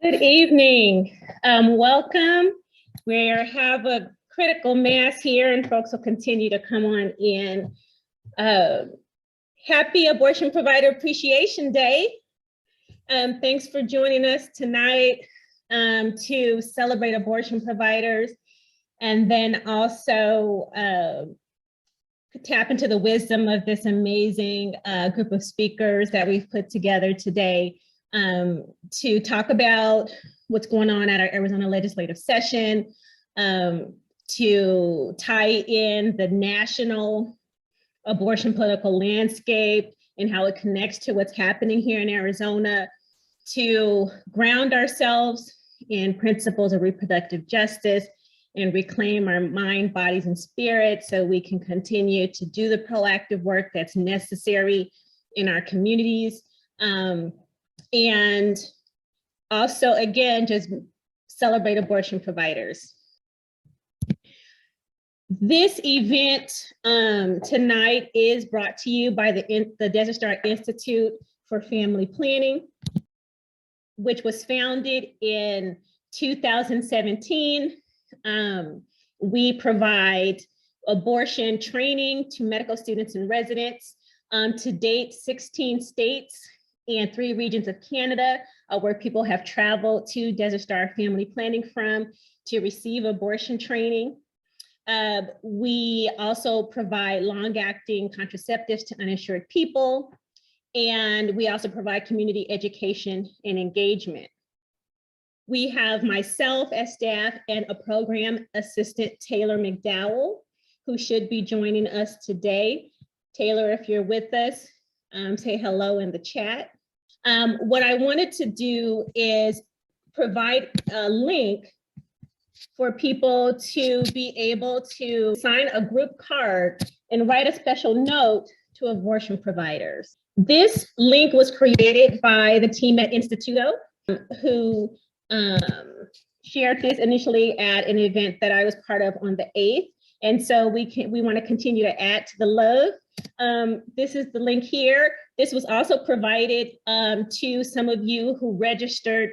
Good evening. Welcome. We have a critical mass here and folks will continue to come on in. Happy Abortion Provider Appreciation Day. Thanks for joining us tonight to celebrate abortion providers and then also tap into the wisdom of this amazing group of speakers that we've put together today to talk about what's going on at our Arizona legislative session, to tie in the national abortion political landscape and how it connects to what's happening here in Arizona, to ground ourselves in principles of reproductive justice and reclaim our mind, bodies, and spirits so we can continue to do the proactive work that's necessary in our communities. And also, again, just celebrate abortion providers. This event tonight is brought to you by the Desert Star Institute for Family Planning, which was founded in 2017. We provide abortion training to medical students and residents. To date, 16 states and 3 regions of Canada where people have traveled to Desert Star Family Planning from to receive abortion training. We also provide long-acting contraceptives to uninsured people, and we also provide community education and engagement. We have myself as staff and a program assistant, Taylor McDowell, who should be joining us today. Taylor, if you're with us, say hello in the chat. What I wanted to do is provide a link for people to be able to sign a group card and write a special note to abortion providers. This link was created by the team at Instituto, who shared this initially at an event that I was part of on the 8th. And so we want to continue to add to the love. This is the link here. This was also provided to some of you who registered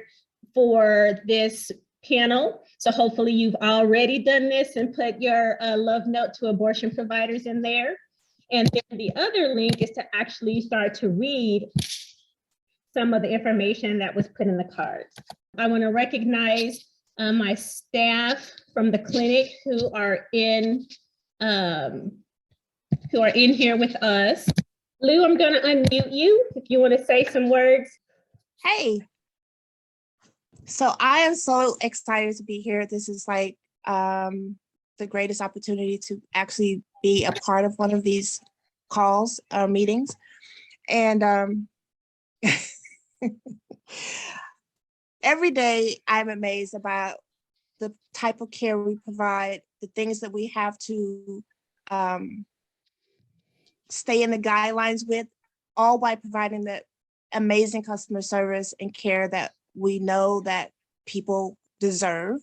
for this panel. So hopefully you've already done this and put your love note to abortion providers in there. And then the other link is to actually start to read some of the information that was put in the cards. I want to recognize my staff from the clinic who are in here with us. Lou, I'm going to unmute you if you want to say some words. Hey. So I am so excited to be here. This is like the greatest opportunity to actually be a part of one of these calls or meetings. And every day I'm amazed about the type of care we provide, the things that we have to stay in the guidelines with, all by providing the amazing customer service and care that we know that people deserve.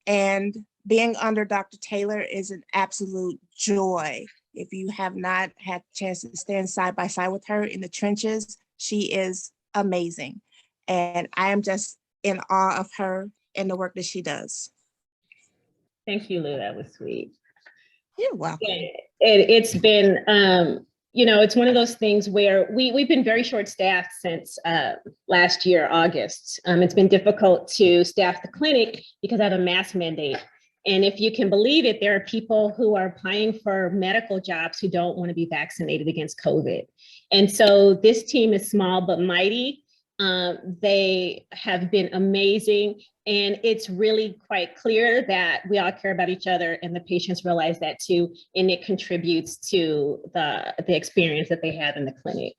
And being under Dr. Taylor is an absolute joy. If you have not had a chance to stand side by side with her in the trenches, she is amazing. And I am just in awe of her and the work that she does. Thank you, Lou, that was sweet. You're welcome. It's been, it's one of those things where we've been very short-staffed since last year, August. It's been difficult to staff the clinic because I have a mask mandate. And if you can believe it, there are people who are applying for medical jobs who don't want to be vaccinated against COVID. And so this team is small but mighty. They have been amazing. And it's really quite clear that we all care about each other and the patients realize that too. And it contributes to the experience that they have in the clinic.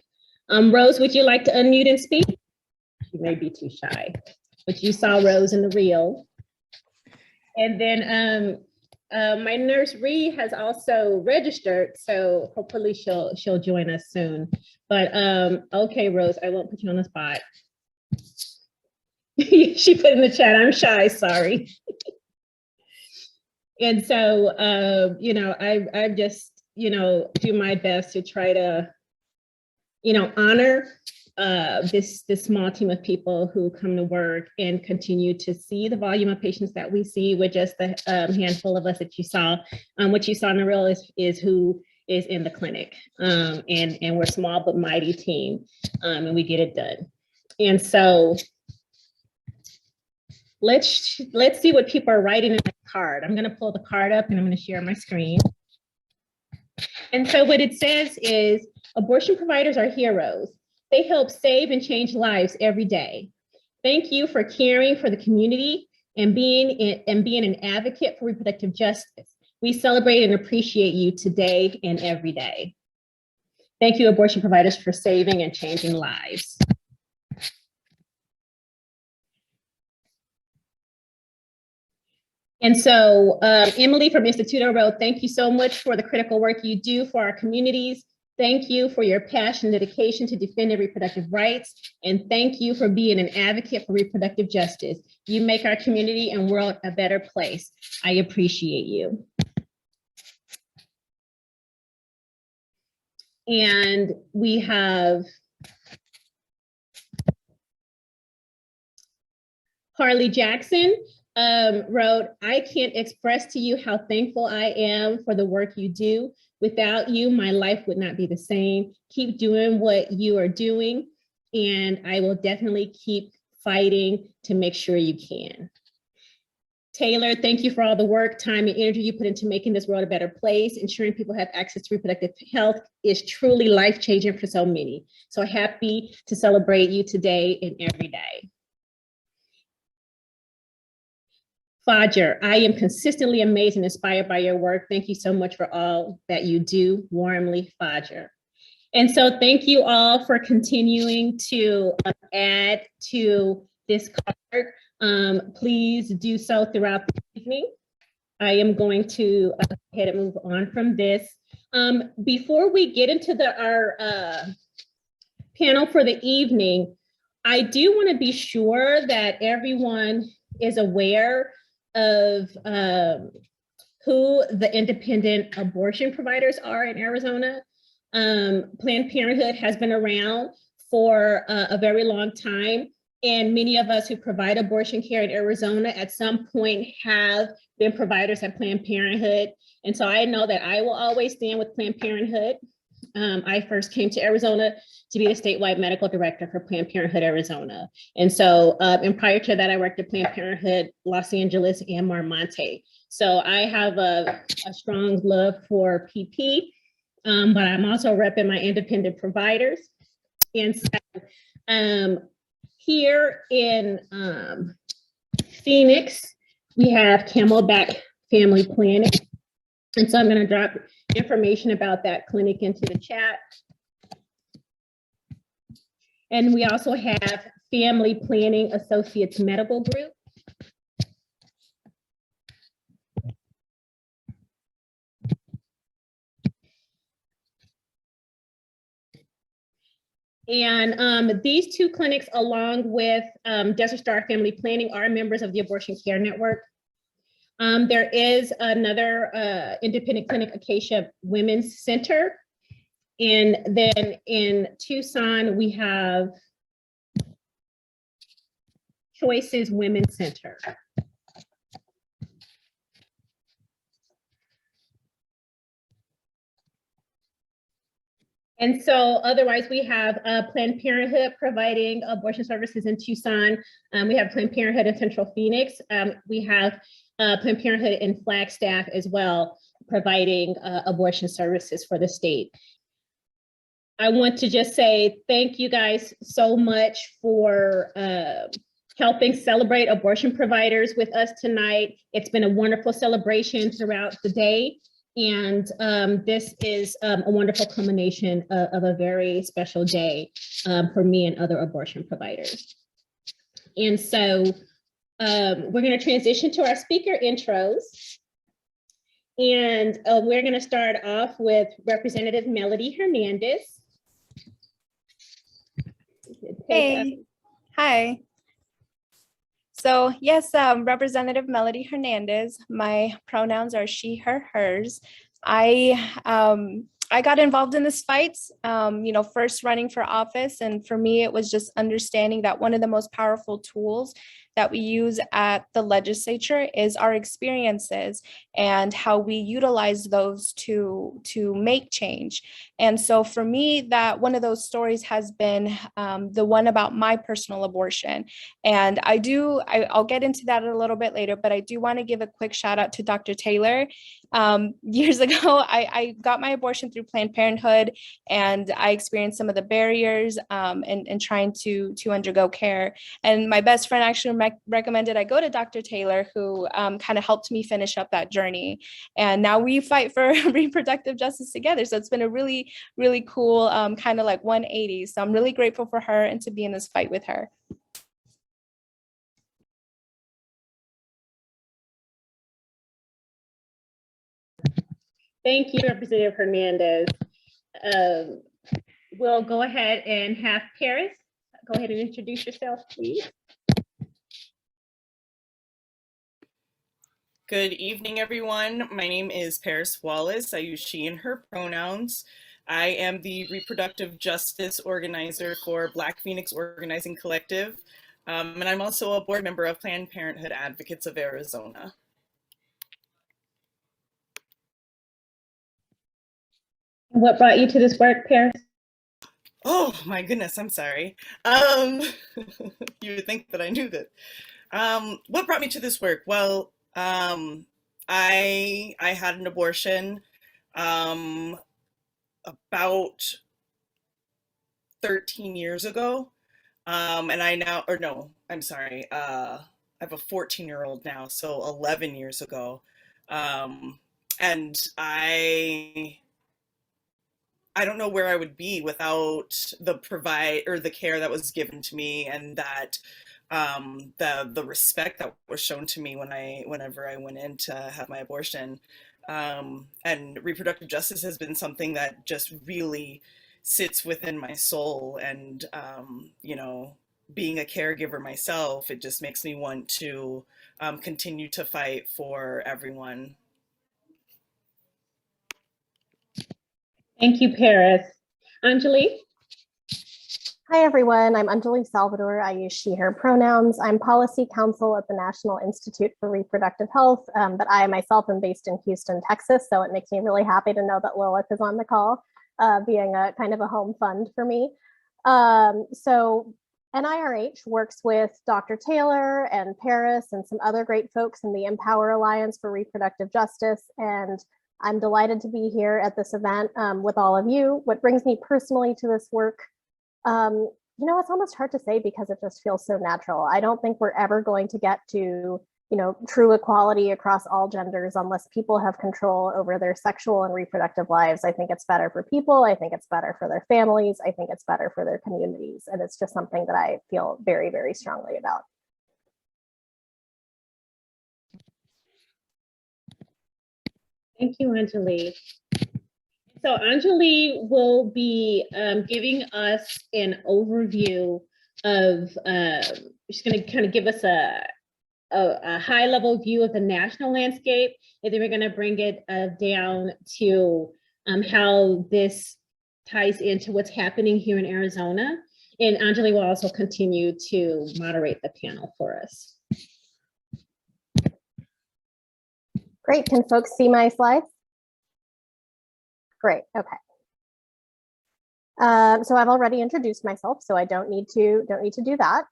Rose, would you like to unmute and speak? She may be too shy, but you saw Rose in the reel. And then my nurse Ree has also registered, so hopefully she'll join us soon. But okay, Rose, I won't put you on the spot. She put in the chat, I'm shy, sorry. And so, I just, do my best to try to, honor this small team of people who come to work and continue to see the volume of patients that we see with just the handful of us that you saw. What you saw in the reel is who is in the clinic, and we're a small but mighty team, and we get it done. And so let's see what people are writing in the card. I'm going to pull the card up and I'm going to share my screen. And so what it says is, abortion providers are heroes. They help save and change lives every day. Thank you for caring for the community and being an advocate for reproductive justice. We celebrate and appreciate you today and every day. Thank you, abortion providers, for saving and changing lives. And so Emily from Instituto wrote, thank you so much for the critical work you do for our communities. Thank you for your passion and dedication to defending reproductive rights. And thank you for being an advocate for reproductive justice. You make our community and world a better place. I appreciate you. And we have Harley Jackson wrote, I can't express to you how thankful I am for the work you do. Without you, my life would not be the same. Keep doing what you are doing, and I will definitely keep fighting to make sure you can. Taylor, thank you for all the work, time, and energy you put into making this world a better place. Ensuring people have access to reproductive health is truly life-changing for so many. So happy to celebrate you today and every day. Fajr, I am consistently amazed and inspired by your work. Thank you so much for all that you do. Warmly, Fajr. And so thank you all for continuing to add to this card. Please do so throughout the evening. I am going to go ahead and move on from this. Before we get into our panel for the evening, I do want to be sure that everyone is aware of who the independent abortion providers are in Arizona. Planned Parenthood has been around for a very long time, and many of us who provide abortion care in Arizona at some point have been providers at Planned Parenthood. And so I know that I will always stand with Planned Parenthood. I first came to Arizona to be the statewide medical director for Planned Parenthood Arizona. And so, and prior to that, I worked at Planned Parenthood Los Angeles and Marmonte. So I have a strong love for PP, but I'm also repping my independent providers. And so here in Phoenix, we have Camelback Family Planning. And so I'm going to drop information about that clinic into the chat. And we also have Family Planning Associates Medical Group. And these two clinics, along with Desert Star Family Planning, are members of the Abortion Care Network. There is another independent clinic, Acacia Women's Center. And then in Tucson, we have Choices Women's Center. And so otherwise we have Planned Parenthood providing abortion services in Tucson. We have Planned Parenthood in Central Phoenix. We have Planned Parenthood in Flagstaff as well, providing abortion services for the state. I want to just say thank you guys so much for helping celebrate abortion providers with us tonight. It's been a wonderful celebration throughout the day. And this is a wonderful culmination of a very special day for me and other abortion providers. And so we're going to transition to our speaker intros. And we're going to start off with Representative Melody Hernandez. Hey, hi. So yes, Representative Melody Hernandez. My pronouns are she, her, hers. I I got involved in this fight, first running for office. And for me, it was just understanding that one of the most powerful tools that we use at the legislature is our experiences and how we utilize those to make change. And so for me, that one of those stories has been the one about my personal abortion. And I'll get into that a little bit later, but I do want to give a quick shout out to Dr. Taylor. Years ago, I got my abortion through Planned Parenthood, and I experienced some of the barriers in trying to undergo care. And my best friend actually recommended I go to Dr. Taylor, who kind of helped me finish up that journey. And now we fight for reproductive justice together. So it's been a really, really cool kind of like 180. So I'm really grateful for her and to be in this fight with her. Thank you, Representative Hernandez. We'll go ahead and have Parris. Go ahead and introduce yourself, please. Good evening, everyone. My name is Parris Wallace. I use she and her pronouns. I am the Reproductive Justice Organizer for Black Phoenix Organizing Collective, and I'm also a board member of Planned Parenthood Advocates of Arizona. What brought you to this work, Parris? Oh my goodness, I'm sorry. You would think that I knew that. What brought me to this work? Well, I had an abortion about 13 years ago. And I now, or no, I'm sorry. I have a 14-year-old now, so 11 years ago. And I don't know where I would be without the care that was given to me, and that the respect that was shown to me whenever I went in to have my abortion. And reproductive justice has been something that just really sits within my soul. And being a caregiver myself, it just makes me want to continue to fight for everyone. Thank you, Parris. Anjali? Hi, everyone. I'm Anjali Salvador. I use she, her pronouns. I'm policy counsel at the National Institute for Reproductive Health, but I myself am based in Houston, Texas, so it makes me really happy to know that Lilith is on the call, being a kind of a home fund for me. So NIRH works with Dr. Taylor and Parris and some other great folks in the Empower Alliance for Reproductive Justice, and I'm delighted to be here at this event with all of you. What brings me personally to this work, it's almost hard to say because it just feels so natural. I don't think we're ever going to get to, true equality across all genders unless people have control over their sexual and reproductive lives. I think it's better for people. I think it's better for their families. I think it's better for their communities. And it's just something that I feel very, very strongly about. Thank you, Anjali. So Anjali will be giving us an overview of, she's going to kind of give us a high level view of the national landscape, and then we're going to bring it down to how this ties into what's happening here in Arizona. And Anjali will also continue to moderate the panel for us. Great. Can folks see my slides? Great. Okay. So I've already introduced myself, so I don't need to do that.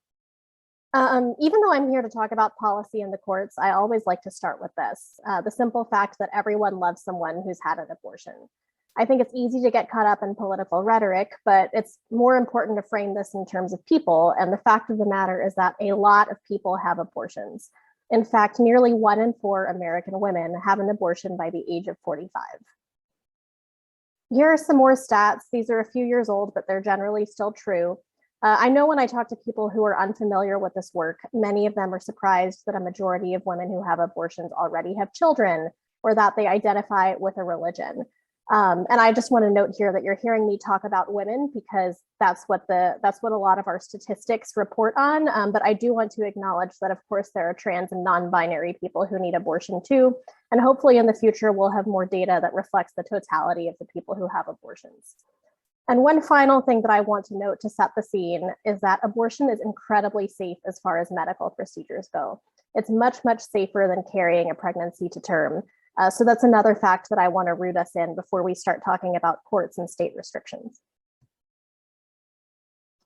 Even though I'm here to talk about policy in the courts, I always like to start with this, the simple fact that everyone loves someone who's had an abortion. I think it's easy to get caught up in political rhetoric, but it's more important to frame this in terms of people. And the fact of the matter is that a lot of people have abortions. In fact, nearly 1 in 4 American women have an abortion by the age of 45. Here are some more stats. These are a few years old, but they're generally still true. I know when I talk to people who are unfamiliar with this work, many of them are surprised that a majority of women who have abortions already have children, or that they identify with a religion. And I just want to note here that you're hearing me talk about women because that's what a lot of our statistics report on. But I do want to acknowledge that, of course, there are trans and non-binary people who need abortion too. And hopefully in the future, we'll have more data that reflects the totality of the people who have abortions. And one final thing that I want to note to set the scene is that abortion is incredibly safe as far as medical procedures go. It's much, much safer than carrying a pregnancy to term. So that's another fact that I want to root us in before we start talking about courts and state restrictions.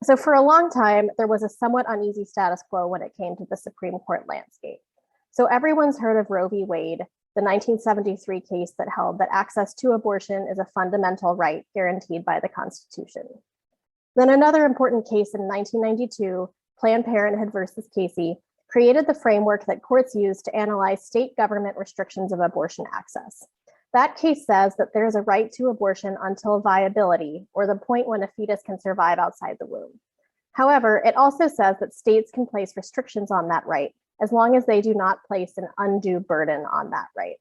So for a long time, there was a somewhat uneasy status quo when it came to the Supreme Court landscape. So everyone's heard of Roe v. Wade, the 1973 case that held that access to abortion is a fundamental right guaranteed by the Constitution. Then another important case in 1992, Planned Parenthood versus Casey, created the framework that courts use to analyze state government restrictions of abortion access. That case says that there is a right to abortion until viability, or the point when a fetus can survive outside the womb. However, it also says that states can place restrictions on that right as long as they do not place an undue burden on that right.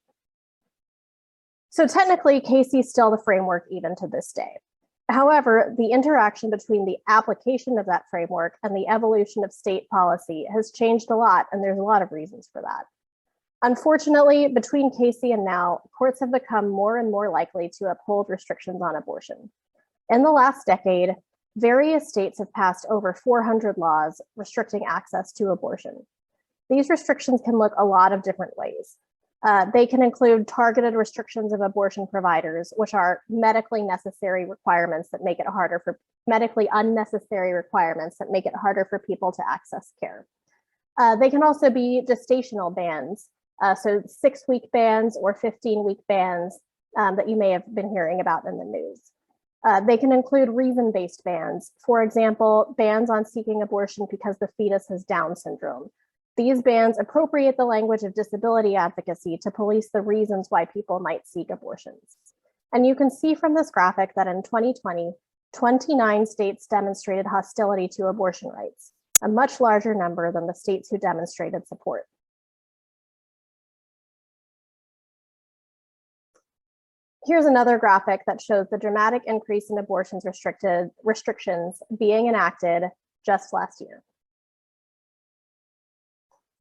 So technically, Casey is still the framework even to this day. However, the interaction between the application of that framework and the evolution of state policy has changed a lot, and there's a lot of reasons for that. Unfortunately, between Casey and now, courts have become more and more likely to uphold restrictions on abortion. In the last decade, various states have passed over 400 laws restricting access to abortion. These restrictions can look a lot of different ways. They can include targeted restrictions of abortion providers, which are medically unnecessary requirements that make it harder for people to access care. They can also be gestational bans, so 6-week bans or 15-week bans that you may have been hearing about in the news. They can include reason-based bans, for example, bans on seeking abortion because the fetus has Down syndrome. These bans appropriate the language of disability advocacy to police the reasons why people might seek abortions. And you can see from this graphic that in 2020, 29 states demonstrated hostility to abortion rights, a much larger number than the states who demonstrated support. Here's another graphic that shows the dramatic increase in abortions restrictions being enacted just last year.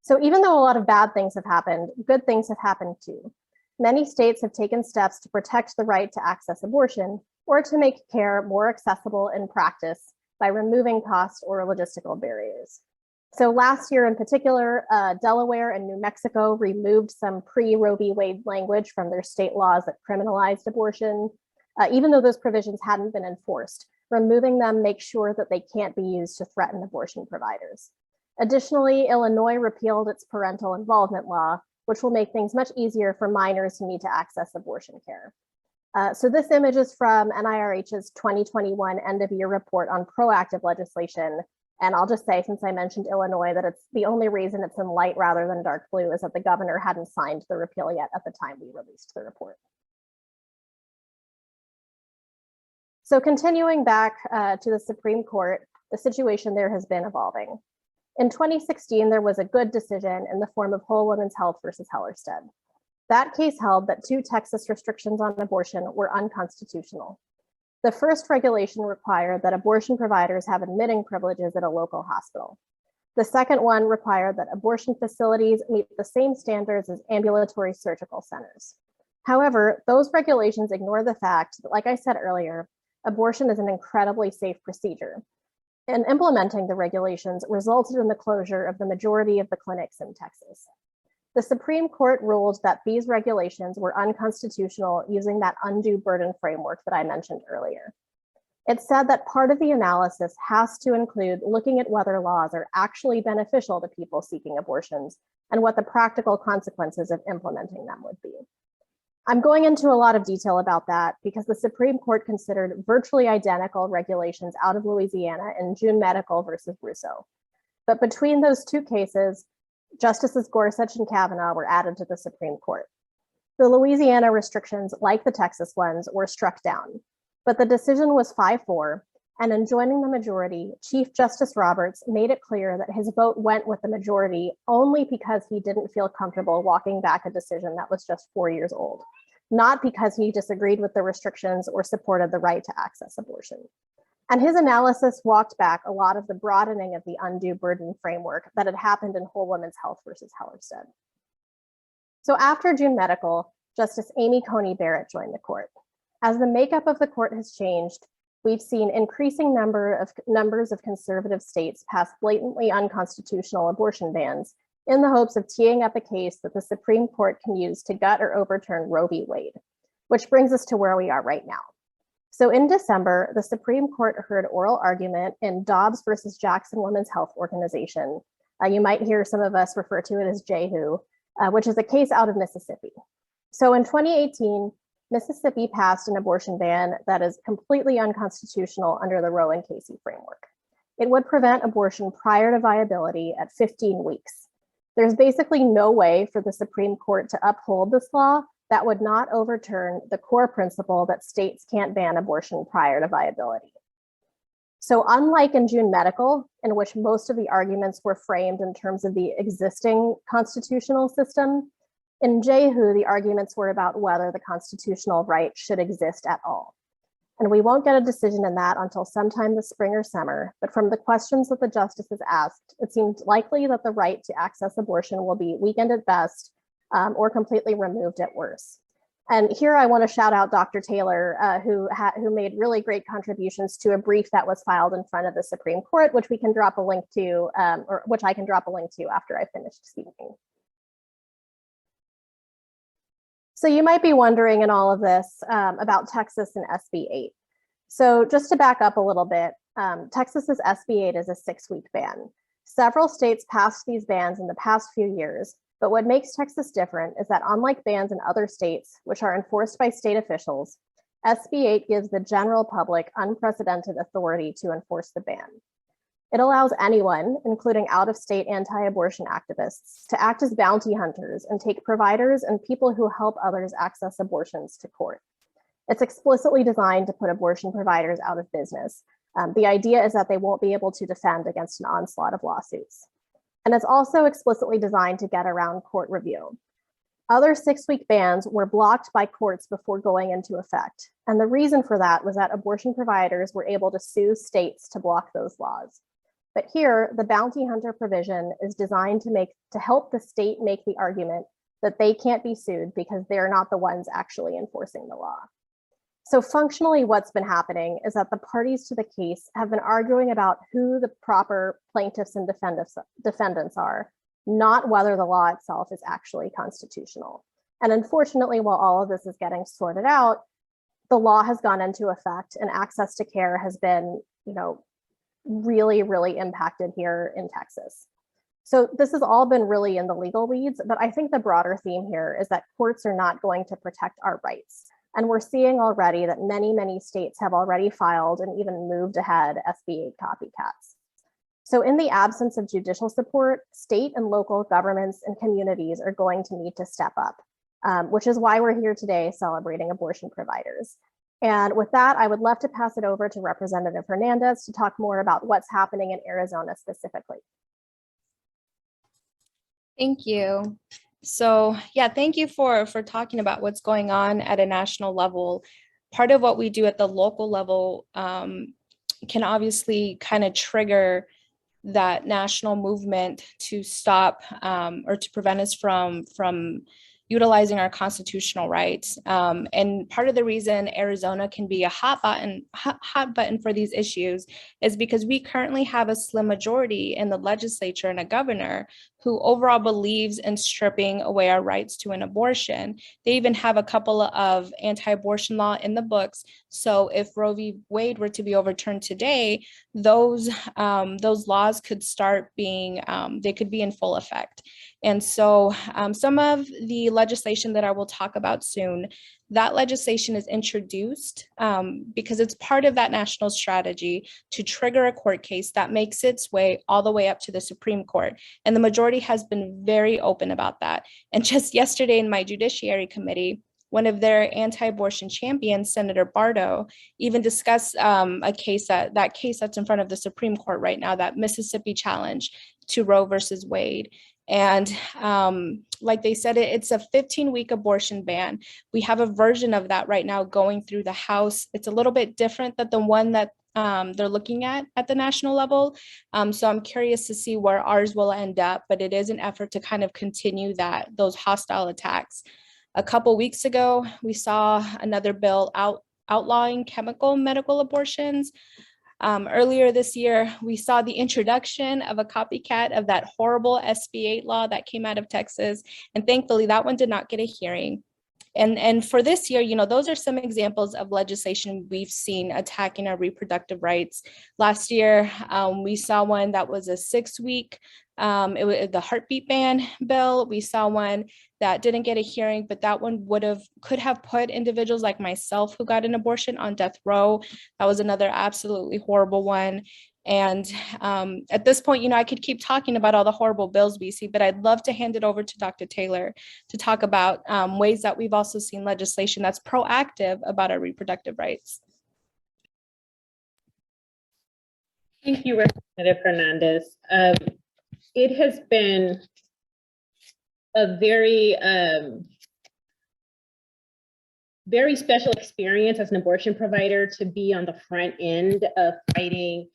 So even though a lot of bad things have happened, good things have happened too. Many states have taken steps to protect the right to access abortion or to make care more accessible in practice by removing cost or logistical barriers. So last year in particular, Delaware and New Mexico removed some pre-Roe v. Wade language from their state laws that criminalized abortion, even though those provisions hadn't been enforced. Removing them makes sure that they can't be used to threaten abortion providers. Additionally, Illinois repealed its parental involvement law, which will make things much easier for minors who need to access abortion care. So this image is from NIRH's 2021 end-of-year report on proactive legislation. And I'll just say, since I mentioned Illinois, that it's the only reason it's in light rather than dark blue is that the governor hadn't signed the repeal yet at the time we released the report. So continuing back to the Supreme Court, the situation there has been evolving. In 2016, there was a good decision in the form of Whole Women's Health versus Hellerstedt. That case held that 2 Texas restrictions on abortion were unconstitutional. The first regulation required that abortion providers have admitting privileges at a local hospital. The second one required that abortion facilities meet the same standards as ambulatory surgical centers. However, those regulations ignore the fact that, like I said earlier, abortion is an incredibly safe procedure. And implementing the regulations resulted in the closure of the majority of the clinics in Texas. The Supreme Court ruled that these regulations were unconstitutional using that undue burden framework that I mentioned earlier. It said that part of the analysis has to include looking at whether laws are actually beneficial to people seeking abortions and what the practical consequences of implementing them would be. I'm going into a lot of detail about that because the Supreme Court considered virtually identical regulations out of Louisiana in June Medical versus Russo. But between those 2 cases, Justices Gorsuch and Kavanaugh were added to the Supreme Court. The Louisiana restrictions, like the Texas ones, were struck down, but the decision was 5-4, and in joining the majority, Chief Justice Roberts made it clear that his vote went with the majority only because he didn't feel comfortable walking back a decision that was just 4 years old, not because he disagreed with the restrictions or supported the right to access abortion. And his analysis walked back a lot of the broadening of the undue burden framework that had happened in Whole Women's Health versus Hellerstedt. So after June Medical, Justice Amy Coney Barrett joined the court. As the makeup of the court has changed, we've seen increasing numbers of conservative states pass blatantly unconstitutional abortion bans in the hopes of teeing up a case that the Supreme Court can use to gut or overturn Roe v. Wade, which brings us to where we are right now. So in December, the Supreme Court heard oral argument in Dobbs versus Jackson Women's Health Organization. You might hear some of us refer to it as JHU, which is a case out of Mississippi. So in 2018, Mississippi passed an abortion ban that is completely unconstitutional under the Roe and Casey framework. It would prevent abortion prior to viability at 15 weeks. There's basically no way for the Supreme Court to uphold this law that would not overturn the core principle that states can't ban abortion prior to viability. So unlike in June Medical, in which most of the arguments were framed in terms of the existing constitutional system, in JHU, the arguments were about whether the constitutional right should exist at all. And we won't get a decision in that until sometime this spring or summer, but from the questions that the justices asked, it seemed likely that the right to access abortion will be weakened at best, or completely removed at worst. And here I want to shout out Dr. Taylor, who made really great contributions to a brief that was filed in front of the Supreme Court, which we can drop a link to, or which I can drop a link to after I finish speaking. So you might be wondering in all of this about Texas and SB 8. So just to back up a little bit, Texas's SB 8 is a 6-week ban. Several states passed these bans in the past few years, but what makes Texas different is that unlike bans in other states, which are enforced by state officials, SB 8 gives the general public unprecedented authority to enforce the ban. It allows anyone, including out-of-state anti-abortion activists, to act as bounty hunters and take providers and people who help others access abortions to court. It's explicitly designed to put abortion providers out of business. The idea is that they won't be able to defend against an onslaught of lawsuits. And it's also explicitly designed to get around court review. Other 6-week bans were blocked by courts before going into effect. And the reason for that was that abortion providers were able to sue states to block those laws. But here, the bounty hunter provision is designed to help the state make the argument that they can't be sued because they're not the ones actually enforcing the law. So functionally, what's been happening is that the parties to the case have been arguing about who the proper plaintiffs and defendants are, not whether the law itself is actually constitutional. And unfortunately, while all of this is getting sorted out, the law has gone into effect and access to care has been, really, really impacted here in Texas. So this has all been really in the legal weeds, but I think the broader theme here is that courts are not going to protect our rights. And we're seeing already that many, many states have already filed and even moved ahead SB 8 copycats. So in the absence of judicial support, state and local governments and communities are going to need to step up, which is why we're here today celebrating abortion providers. And with that, I would love to pass it over to Representative Hernandez to talk more about what's happening in Arizona specifically. Thank you. So yeah, thank you for talking about what's going on at a national level. Part of what we do at the local level can obviously kind of trigger that national movement to stop or to prevent us from utilizing our constitutional rights. And part of the reason Arizona can be a hot button for these issues is because we currently have a slim majority in the legislature and a governor who overall believes in stripping away our rights to an abortion. They even have a couple of anti-abortion law in the books. So if Roe v. Wade were to be overturned today, those laws could start being, they could be in full effect. And so some of the legislation that I will talk about soon, that legislation is introduced because it's part of that national strategy to trigger a court case that makes its way all the way up to the Supreme Court. And the majority has been very open about that. And just yesterday in my Judiciary Committee, one of their anti-abortion champions, Senator Bardo, even discussed a case that's in front of the Supreme Court right now, that Mississippi challenge to Roe versus Wade. And like they said, it's a 15-week abortion ban. We have a version of that right now going through the House. It's a little bit different than the one that they're looking at the national level. So I'm curious to see where ours will end up, but it is an effort to kind of continue those hostile attacks. A couple weeks ago, we saw another bill outlawing chemical medical abortions. Earlier this year, we saw the introduction of a copycat of that horrible SB 8 law that came out of Texas. And thankfully, that one did not get a hearing. And for this year, those are some examples of legislation we've seen attacking our reproductive rights. Last year, we saw one that was a 6-week, it was the heartbeat ban bill. We saw one that didn't get a hearing, but that one could have put individuals like myself who got an abortion on death row. That was another absolutely horrible one. And at this point, I could keep talking about all the horrible bills we see, but I'd love to hand it over to Dr. Taylor to talk about ways that we've also seen legislation that's proactive about our reproductive rights. Thank you, Representative Hernandez. It has been a very, very special experience as an abortion provider to be on the front end of fighting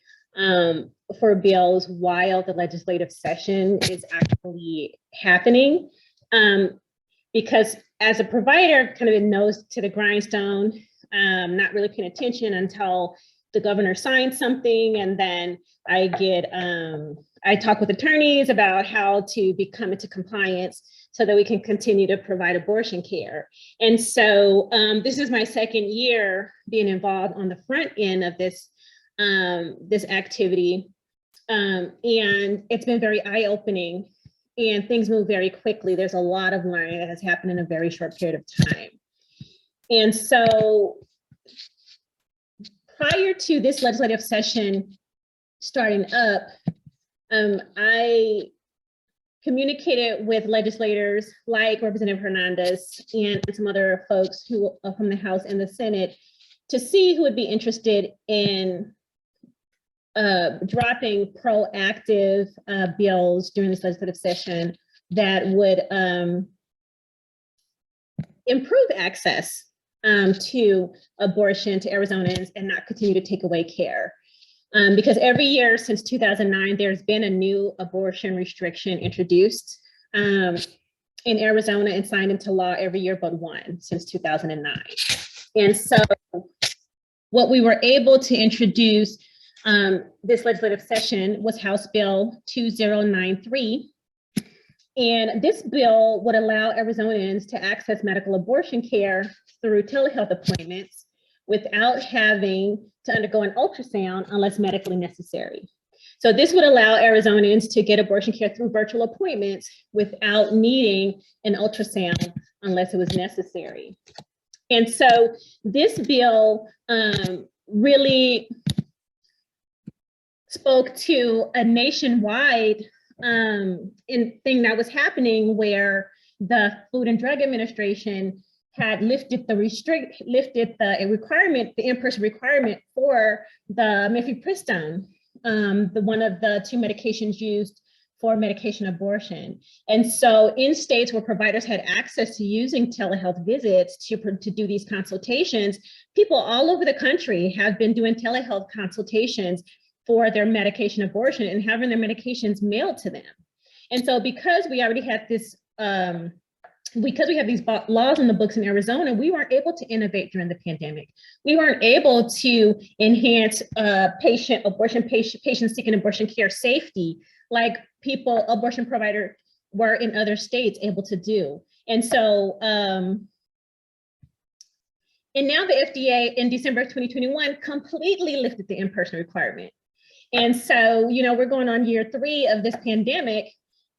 for bills while the legislative session is actually happening. Because as a provider, kind of it nose to the grindstone, not really paying attention until the governor signs something, and then I talk with attorneys about how to become into compliance so that we can continue to provide abortion care. And so this is my second year being involved on the front end of this activity. And it's been very eye-opening, and things move very quickly. There's a lot of learning that has happened in a very short period of time. And so prior to this legislative session starting up, I communicated with legislators like Representative Hernandez and some other folks who are from the House and the Senate to see who would be interested in dropping proactive bills during this legislative session that would improve access to abortion to Arizonans and not continue to take away care. Because every year since 2009, there's been a new abortion restriction introduced in Arizona and signed into law every year but one since 2009. And so what we were able to introduce this legislative session was House Bill 2093. And this bill would allow Arizonans to access medical abortion care through telehealth appointments without having to undergo an ultrasound unless medically necessary. So this would allow Arizonans to get abortion care through virtual appointments without needing an ultrasound unless it was necessary. And so this bill really spoke to a nationwide thing that was happening where the Food and Drug Administration had lifted the requirement, the in-person requirement for the mifepristone, one of the two medications used for medication abortion. And so in states where providers had access to using telehealth visits to do these consultations, people all over the country have been doing telehealth consultations for their medication abortion and having their medications mailed to them. And so because we already had this, because we have these laws in the books in Arizona, we weren't able to innovate during the pandemic. We weren't able to enhance patients seeking abortion care safety like abortion providers were in other states able to do. And so, and now the FDA in December of 2021 completely lifted the in-person requirement. And so, we're going on year 3 of this pandemic.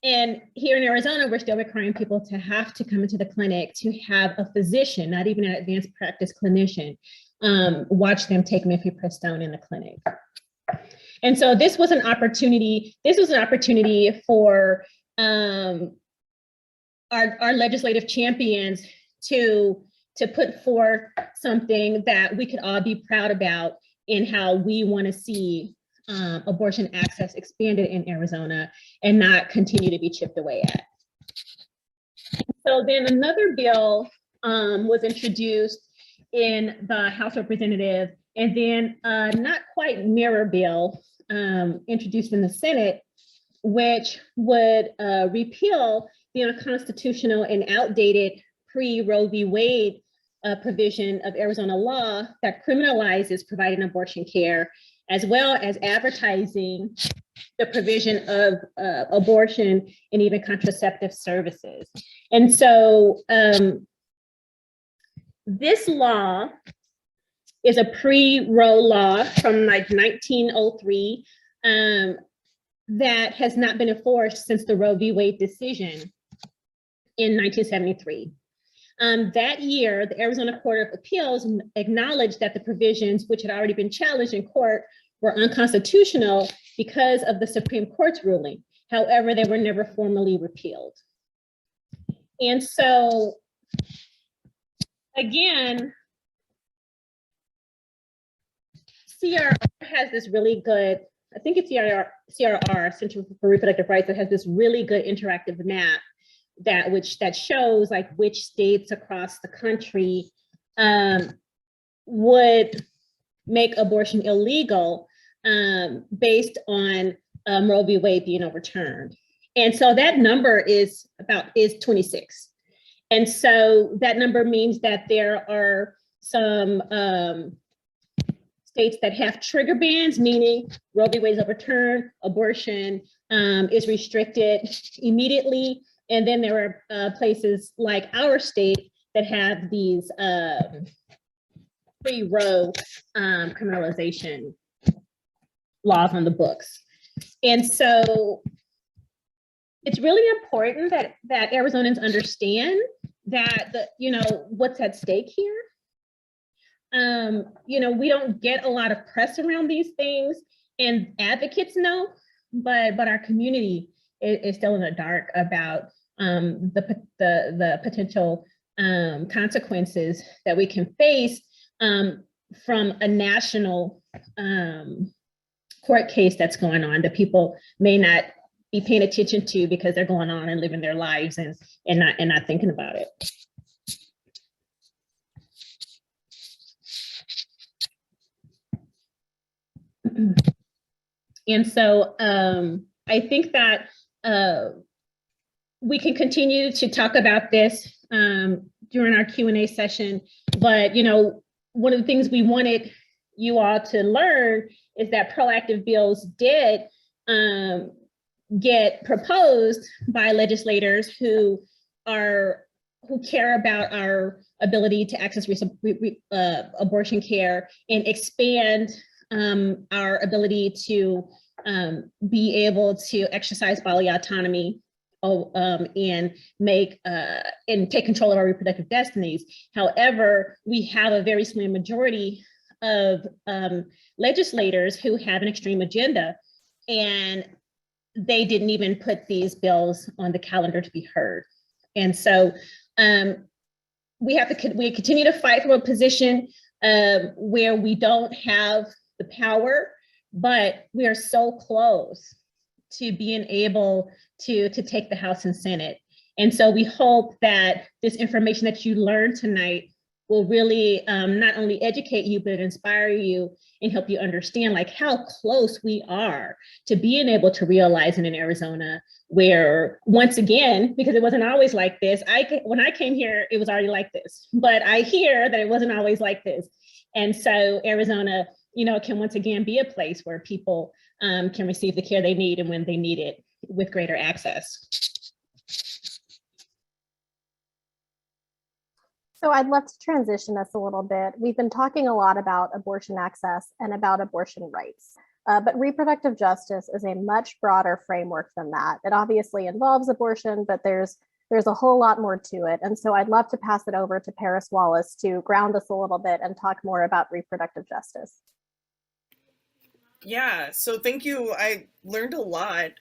And here in Arizona, we're still requiring people to have to come into the clinic to have a physician, not even an advanced practice clinician, watch them take mifepristone in the clinic. And so this was an opportunity. This was an opportunity for our legislative champions to to put forth something that we could all be proud about in how we want to see abortion access expanded in Arizona and not continue to be chipped away at. So then another bill was introduced in the House of Representatives, and then not quite mirror bill introduced in the Senate, which would repeal the unconstitutional and outdated pre-Roe v. Wade provision of Arizona law that criminalizes providing abortion care, as well as advertising the provision of abortion and even contraceptive services. And so this law is a pre-Roe law from like 1903 that has not been enforced since the Roe v. Wade decision in 1973. That year, the Arizona Court of Appeals acknowledged that the provisions, which had already been challenged in court, were unconstitutional because of the Supreme Court's ruling. However, they were never formally repealed. And so, again, CRR has this really good, I think it's CRR, Center for Reproductive Rights, that has this really good interactive map that shows like which states across the country would make abortion illegal based on Roe v. Wade being overturned. And so that number is 26. And so that number means that there are some states that have trigger bans, meaning Roe v. Wade is overturned, abortion is restricted immediately. And then there are places like our state that have these pre-Roe criminalization laws on the books. And so it's really important that Arizonans understand that what's at stake here. We don't get a lot of press around these things, and advocates know, but our community is still in the dark about the potential consequences that we can face from a national court case that's going on that people may not be paying attention to because they're going on and living their lives and not thinking about it. And so I think that we can continue to talk about this during our Q&A session, but one of the things we wanted you all to learn is that proactive bills did get proposed by legislators who care about our ability to access abortion care and expand our ability to be able to exercise bodily autonomy and take control of our reproductive destinies. However, we have a very slim majority of legislators who have an extreme agenda, and they didn't even put these bills on the calendar to be heard. And so we continue to fight from a position where we don't have the power, but we are so close to being able to take the House and Senate. And so we hope that this information that you learned tonight will really not only educate you, but inspire you and help you understand like how close we are to being able to realize in Arizona, where once again, because it wasn't always like this, when I came here, it was already like this, but I hear that it wasn't always like this. And so Arizona, can once again be a place where people can receive the care they need and when they need it with greater access. So I'd love to transition us a little bit. We've been talking a lot about abortion access and about abortion rights, but reproductive justice is a much broader framework than that. It obviously involves abortion, but there's a whole lot more to it. And so I'd love to pass it over to Parris Wallace to ground us a little bit and talk more about reproductive justice. Yeah, so thank you. I learned a lot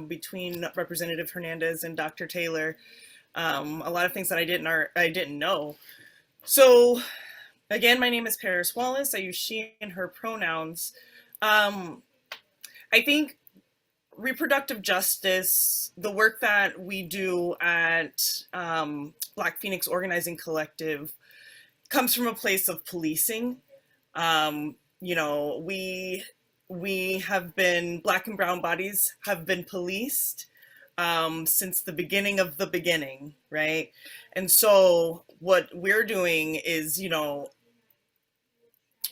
between Representative Hernandez and Dr. Taylor. A lot of things that I didn't know. So again, my name is Parris Wallace. I use she and her pronouns. I think reproductive justice, the work that we do at Black Phoenix Organizing Collective, comes from a place of policing. You know, we have been, Black and brown bodies have been policed since the beginning of the beginning, right? And so what we're doing is, you know,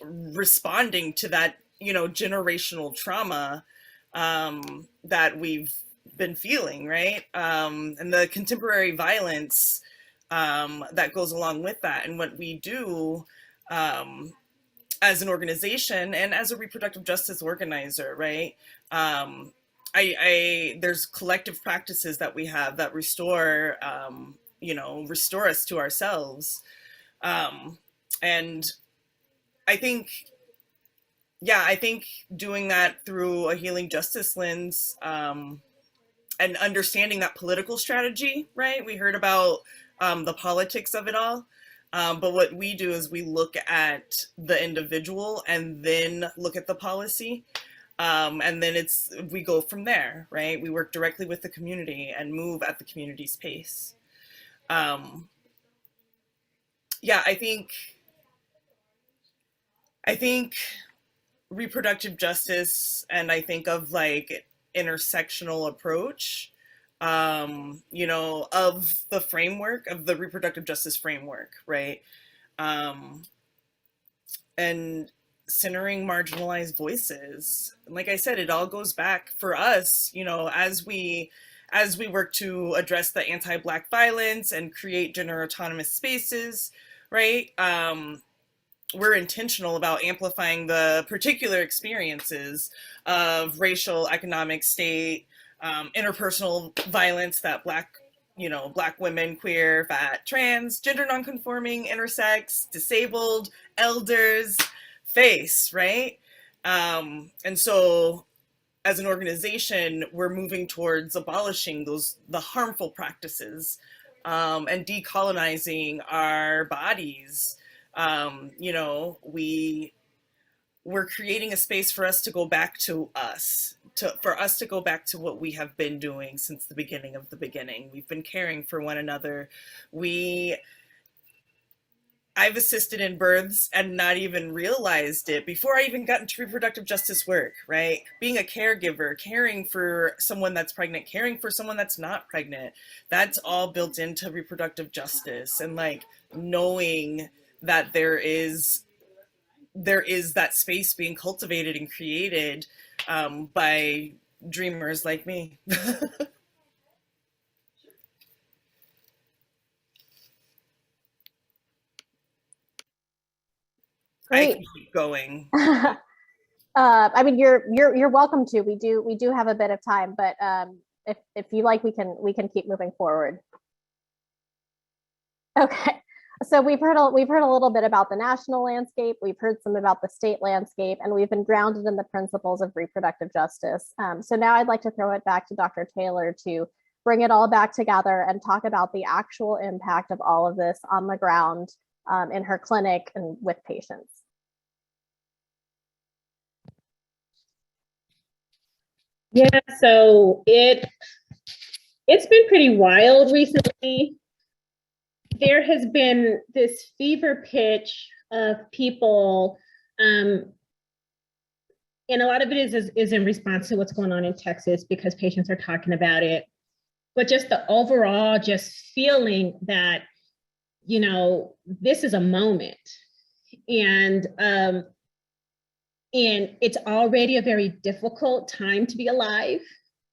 responding to that, you know, generational trauma that we've been feeling, right? And the contemporary violence that goes along with that. And what we do as an organization and as a reproductive justice organizer, right? There's collective practices that we have that restore, you know, restore us to ourselves. And I think, yeah, I think doing that through a healing justice lens and understanding that political strategy, right? We heard about the politics of it all. But what we do is we look at the individual and then look at the policy. And then we go from there, right? We work directly with the community and move at the community's pace. Yeah, I think reproductive justice, and I think of like intersectional approach, you know, of the framework of the reproductive justice framework, right? And centering marginalized voices. And like I said, it all goes back for us, you know, as we work to address the anti-Black violence and create gender autonomous spaces, right? We're intentional about amplifying the particular experiences of racial, economic, state, interpersonal violence that Black women, queer, fat, trans, gender nonconforming, intersex, disabled, elders face, right? And so as an organization, we're moving towards abolishing the harmful practices and decolonizing our bodies. You know, we're creating a space for us to go back to us, for us to go back to what we have been doing since the beginning of the beginning. We've been caring for one another. I've assisted in births and not even realized it before I even got into reproductive justice work, right? Being a caregiver, caring for someone that's pregnant, caring for someone that's not pregnant, that's all built into reproductive justice. And like knowing that there is that space being cultivated and created by dreamers like me. Great. I can keep going. I mean, you're welcome to. We do have a bit of time, but if you like, we can keep moving forward. Okay. So we've heard a little bit about the national landscape. We've heard some about the state landscape, and we've been grounded in the principles of reproductive justice. So now I'd like to throw it back to Dr. Taylor to bring it all back together and talk about the actual impact of all of this on the ground in her clinic and with patients. Yeah, so it's been pretty wild recently. There has been this fever pitch of people, and a lot of it is in response to what's going on in Texas because patients are talking about it, but just the overall just feeling that, you know, this is a moment, and it's already a very difficult time to be alive.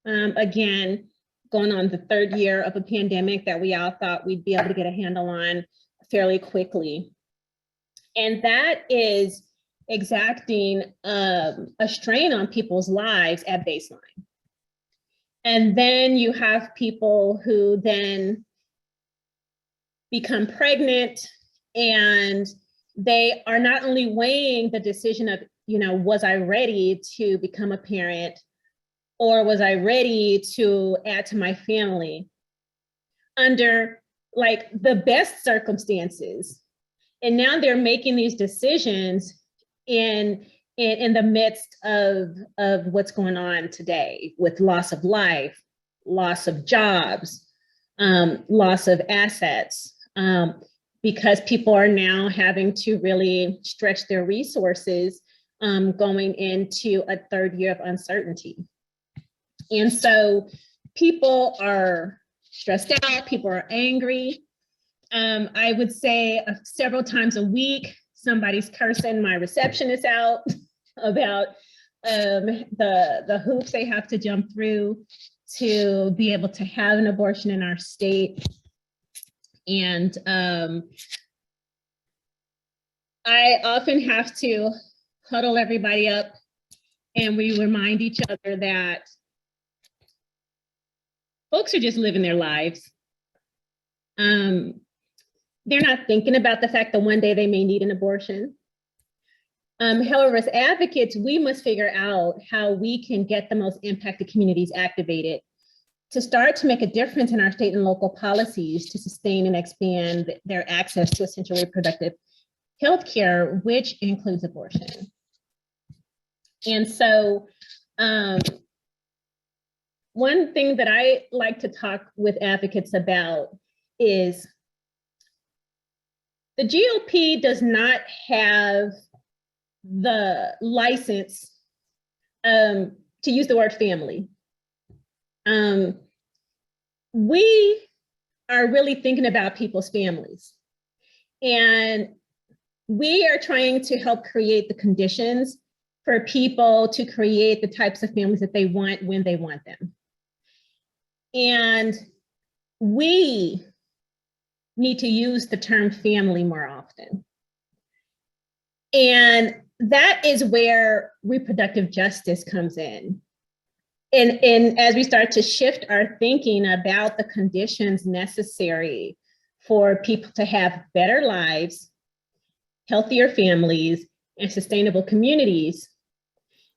Again, going on the third year of a pandemic that we all thought we'd be able to get a handle on fairly quickly. And that is exacting a strain on people's lives at baseline. And then you have people who then become pregnant, and they are not only weighing the decision of, you know, was I ready to become a parent, or was I ready to add to my family under like the best circumstances? And now they're making these decisions in the midst of what's going on today with loss of life, loss of jobs, loss of assets, because people are now having to really stretch their resources going into a third year of uncertainty. And so people are stressed out, people are angry. I would say several times a week, somebody's cursing my receptionist out about the hoops they have to jump through to be able to have an abortion in our state. And I often have to huddle everybody up and we remind each other that folks are just living their lives. They're not thinking about the fact that one day they may need an abortion. However, as advocates, we must figure out how we can get the most impacted communities activated to start to make a difference in our state and local policies to sustain and expand their access to essential reproductive health care, which includes abortion. And so one thing that I like to talk with advocates about is the GOP does not have the license to use the word family. We are really thinking about people's families, and we are trying to help create the conditions for people to create the types of families that they want when they want them. And we need to use the term family more often. And that is where reproductive justice comes in. And as we start to shift our thinking about the conditions necessary for people to have better lives, healthier families, and sustainable communities,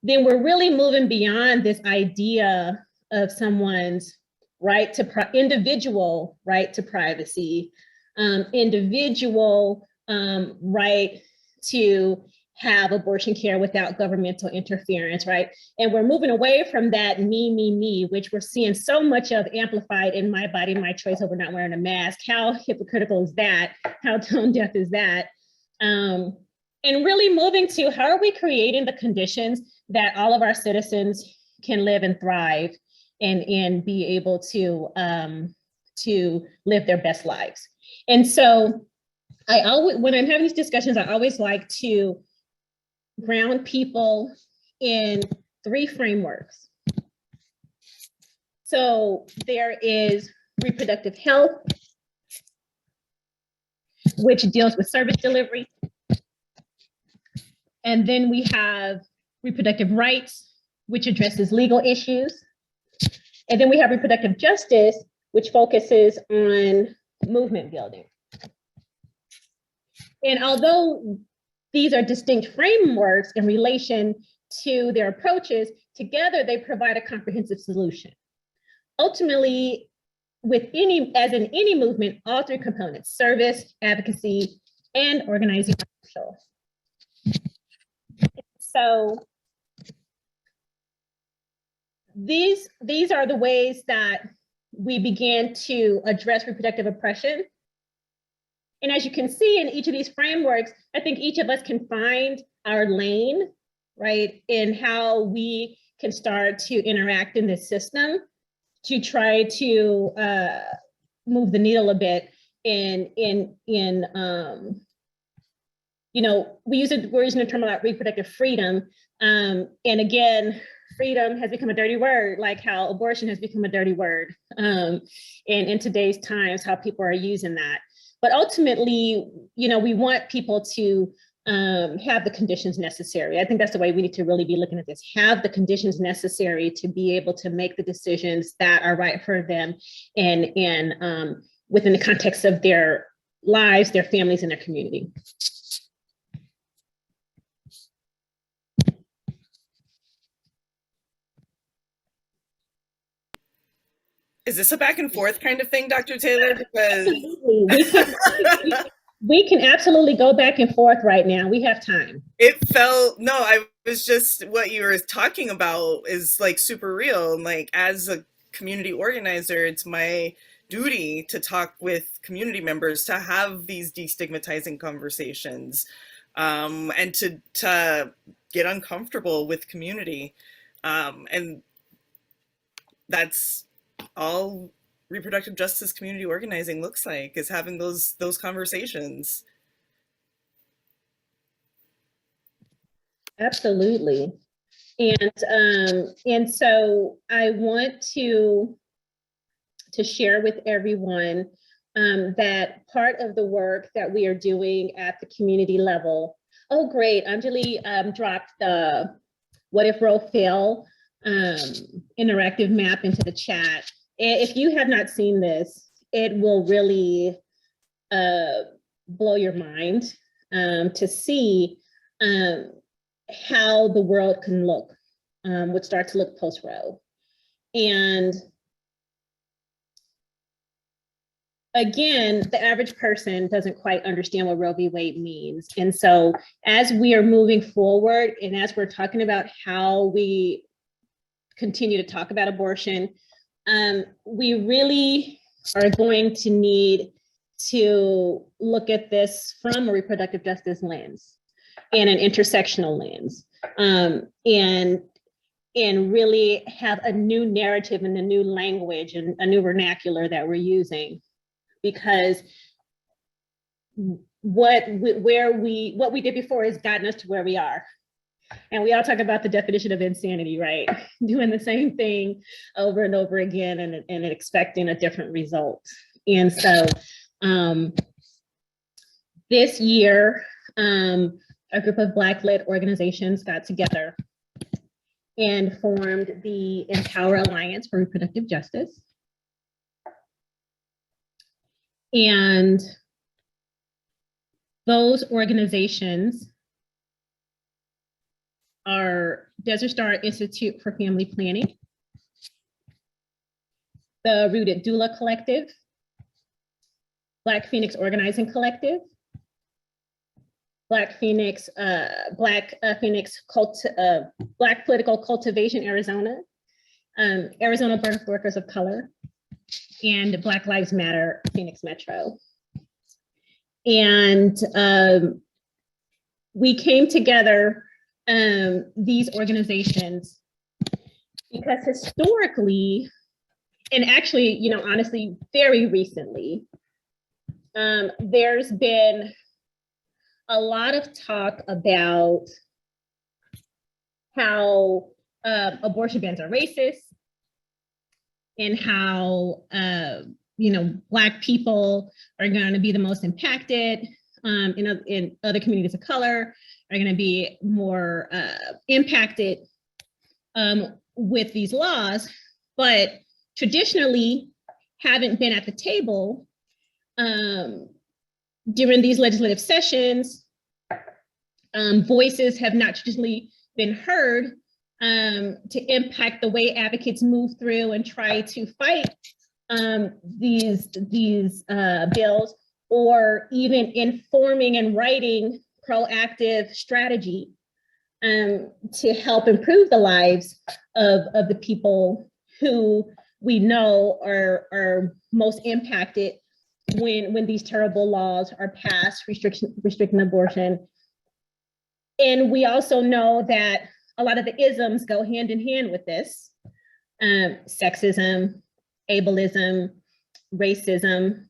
then we're really moving beyond this idea of someone's right to individual right to privacy, individual right to have abortion care without governmental interference, right? And we're moving away from that me, which we're seeing so much of amplified in My Body, My Choice over not wearing a mask. How hypocritical is that? How tone deaf is that? And really moving to how are we creating the conditions that all of our citizens can live and thrive and be able to live their best lives. And so I always, when I'm having these discussions, I always like to ground people in 3 frameworks. So there is reproductive health, which deals with service delivery. And then we have reproductive rights, which addresses legal issues. And then we have reproductive justice, which focuses on movement building. And although these are distinct frameworks in relation to their approaches, together they provide a comprehensive solution. Ultimately, as in any movement, all 3 components, service, advocacy, and organizing. So these are the ways that we began to address reproductive oppression. And as you can see in each of these frameworks, I think each of us can find our lane, right, in how we can start to interact in this system to try to move the needle a bit you know, we're using the term about reproductive freedom. And again, freedom has become a dirty word, like how abortion has become a dirty word in today's times, how people are using that. But ultimately, you know, we want people to have the conditions necessary. I think that's the way we need to really be looking at this, have the conditions necessary to be able to make the decisions that are right for them and within the context of their lives, their families, and their community. Is this a back and forth kind of thing, Dr. Taylor? Because We can absolutely go back and forth right now. We have time. It felt, no, I was just, what you were talking about is like super real. And like, as a community organizer, it's my duty to talk with community members, to have these destigmatizing conversations, and to get uncomfortable with community. And that's all reproductive justice community organizing looks like, is having those conversations. Absolutely. And so I want to share with everyone that part of the work that we are doing at the community level. Oh, great. Anjali dropped the What If Roe Fail interactive map into the chat. If you have not seen this, it will really blow your mind to see how the world can look, would start to look post-Roe. And again, the average person doesn't quite understand what Roe v. Wade means. And so as we are moving forward, and as we're talking about how we continue to talk about abortion, we really are going to need to look at this from a reproductive justice lens and an intersectional lens, and really have a new narrative and a new language and a new vernacular that we're using. Because what we did before has gotten us to where we are. And we all talk about the definition of insanity, right? Doing the same thing over and over again and expecting a different result. And so this year, a group of Black-led organizations got together and formed the Empower Alliance for Reproductive Justice. And those organizations are Desert Star Institute for Family Planning, the Rooted Doula Collective, Black Phoenix Organizing Collective, Black Political Cultivation Arizona, Arizona Birth Workers of Color, and Black Lives Matter Phoenix Metro. And we came together, these organizations, because historically, and actually, you know, honestly, very recently, there's been a lot of talk about how abortion bans are racist, and how you know, Black people are going to be the most impacted, in other communities of color are going to be more impacted with these laws, but traditionally haven't been at the table during these legislative sessions. Voices have not traditionally been heard to impact the way advocates move through and try to fight these bills, or even informing and writing proactive strategy to help improve the lives of the people who we know are most impacted when these terrible laws are passed restricting abortion. And we also know that a lot of the isms go hand in hand with this: sexism, ableism, racism.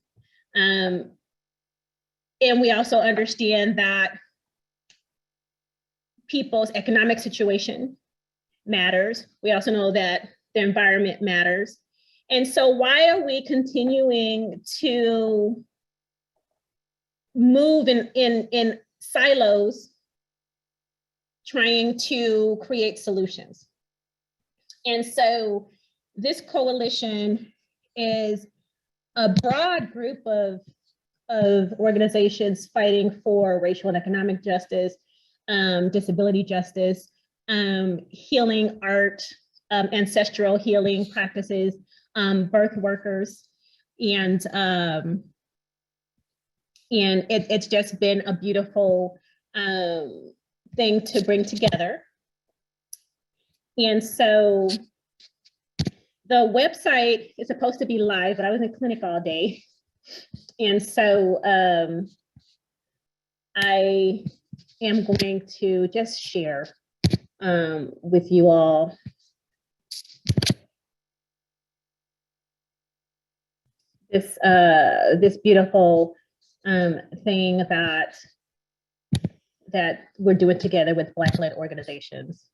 And we also understand that people's economic situation matters. We also know that the environment matters. And so why are we continuing to move in silos, trying to create solutions? And so this coalition is a broad group of organizations fighting for racial and economic justice, disability justice, healing art, ancestral healing practices, birth workers, and And it's just been a beautiful thing to bring together. And so the website is supposed to be live, but I was in clinic all day. And so I am going to just share with you all this beautiful thing that we're doing together with Black-led organizations.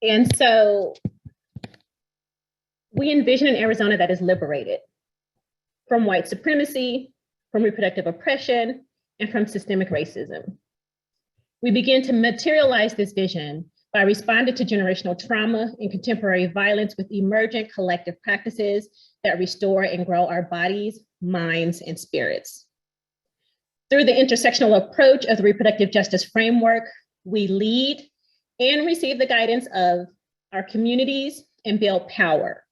And so we envision an Arizona that is liberated from white supremacy, from reproductive oppression, and from systemic racism. We begin to materialize this vision by responding to generational trauma and contemporary violence with emergent collective practices that restore and grow our bodies, minds, and spirits. Through the intersectional approach of the reproductive justice framework, we lead and receive the guidance of our communities and build power.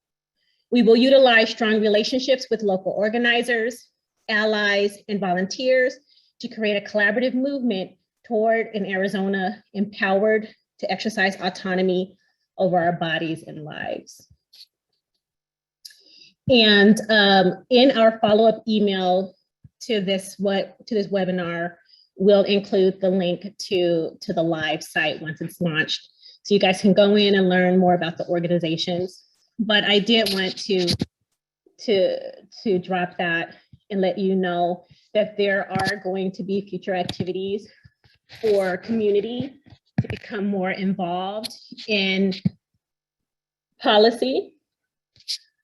We will utilize strong relationships with local organizers, allies, and volunteers to create a collaborative movement toward an Arizona empowered to exercise autonomy over our bodies and lives. And in our follow-up email to this webinar, we'll include the link to the live site once it's launched. So you guys can go in and learn more about the organizations. But I did want to drop that and let you know that there are going to be future activities for community to become more involved in policy.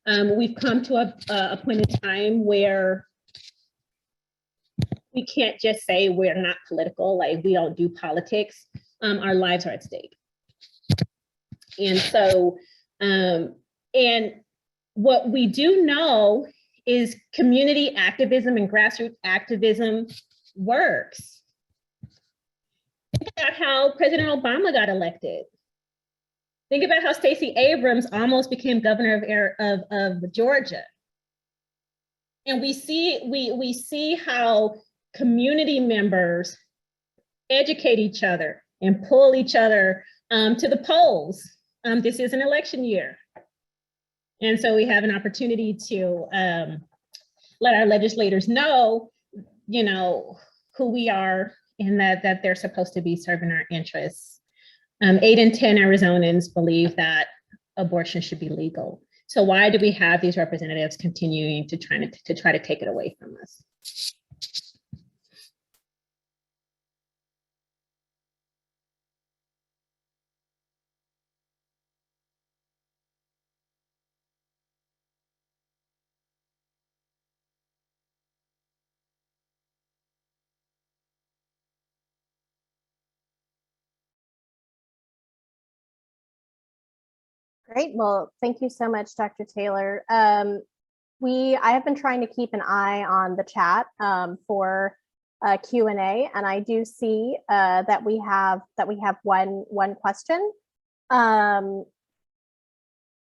We've come to a point in time where we can't just say we're not political, like we don't do politics. Our lives are at stake. And so, and what we do know is community activism and grassroots activism works. Think about how President Obama got elected. Think about how Stacey Abrams almost became governor of Georgia. And we see how community members educate each other and pull each other to the polls. This is an election year. And so we have an opportunity to let our legislators know, you know, who we are and that they're supposed to be serving our interests. 8 in 10 Arizonans believe that abortion should be legal. So why do we have these representatives continuing to try to take it away from us? Great. Well, thank you so much, Dr. Taylor. I have been trying to keep an eye on the chat for Q&A, and I do see that we have one question.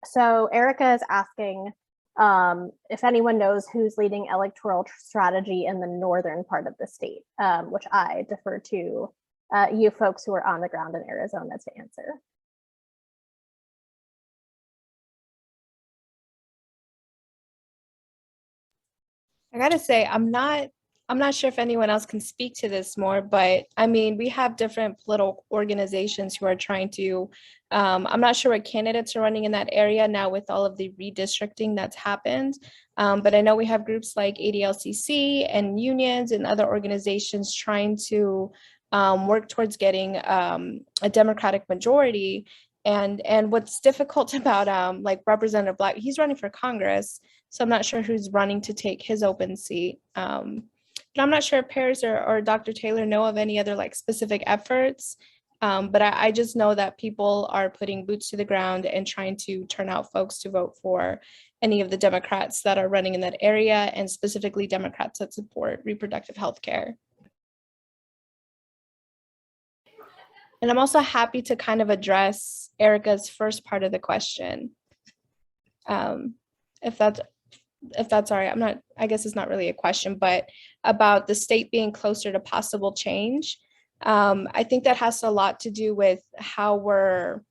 So Erica is asking if anyone knows who's leading electoral strategy in the northern part of the state, which I defer to you folks who are on the ground in Arizona to answer. I gotta say, I'm not sure if anyone else can speak to this more, but I mean, we have different political organizations who are trying to, I'm not sure what candidates are running in that area now with all of the redistricting that's happened. But I know we have groups like ADLCC and unions and other organizations trying to work towards getting a Democratic majority. And what's difficult about like Representative Black, he's running for Congress. So I'm not sure who's running to take his open seat. But I'm not sure if Parris or Dr. Taylor know of any other like specific efforts. But I just know that people are putting boots to the ground and trying to turn out folks to vote for any of the Democrats that are running in that area, and specifically Democrats that support reproductive health care. And I'm also happy to kind of address Erica's first part of the question. If that's all right. I guess it's not really a question, but about the state being closer to possible change. I think that has a lot to do with how we're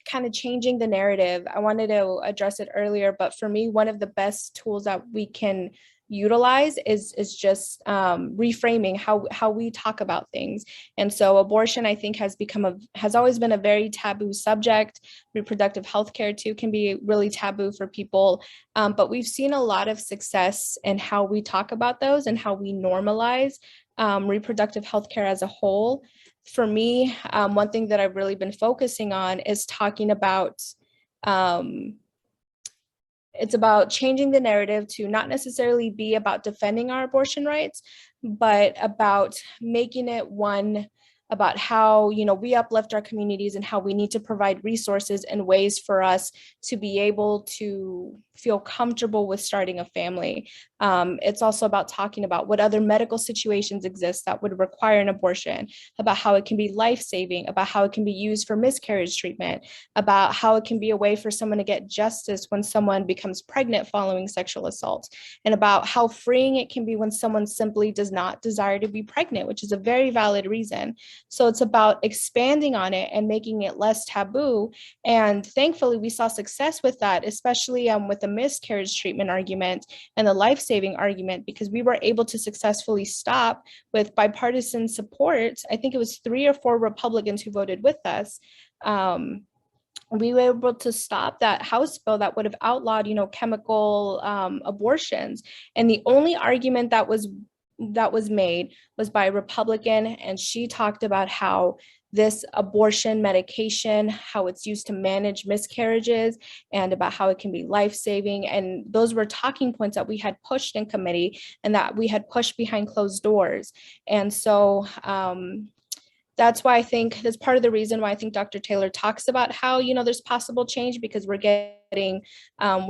kind of changing the narrative. I wanted to address it earlier, but for me, one of the best tools that we can utilize is just reframing how we talk about things. And so abortion, I think, has always been a very taboo subject. Reproductive health care too can be really taboo for people, but we've seen a lot of success in how we talk about those and how we normalize reproductive health care as a whole. For me, one thing that I've really been focusing on is talking about it's about changing the narrative to not necessarily be about defending our abortion rights, but about making it one about how, we uplift our communities and how we need to provide resources and ways for us to be able to feel comfortable with starting a family. It's also about talking about what other medical situations exist that would require an abortion, about how it can be life-saving, about how it can be used for miscarriage treatment, about how it can be a way for someone to get justice when someone becomes pregnant following sexual assault, and about how freeing it can be when someone simply does not desire to be pregnant, which is a very valid reason. So it's about expanding on it and making it less taboo. And thankfully, we saw success with that, especially with the miscarriage treatment argument and the life-saving argument, because we were able to successfully stop with bipartisan support. I think it was 3 or 4 Republicans who voted with us. We were able to stop that House bill that would have outlawed, chemical abortions. And the only argument that was made was by a Republican, and she talked about how this abortion medication, how it's used to manage miscarriages, and about how it can be life-saving. And those were talking points that we had pushed in committee and that we had pushed behind closed doors. And so that's why I think that's part of the reason why I think Dr. Taylor talks about how, there's possible change, because we're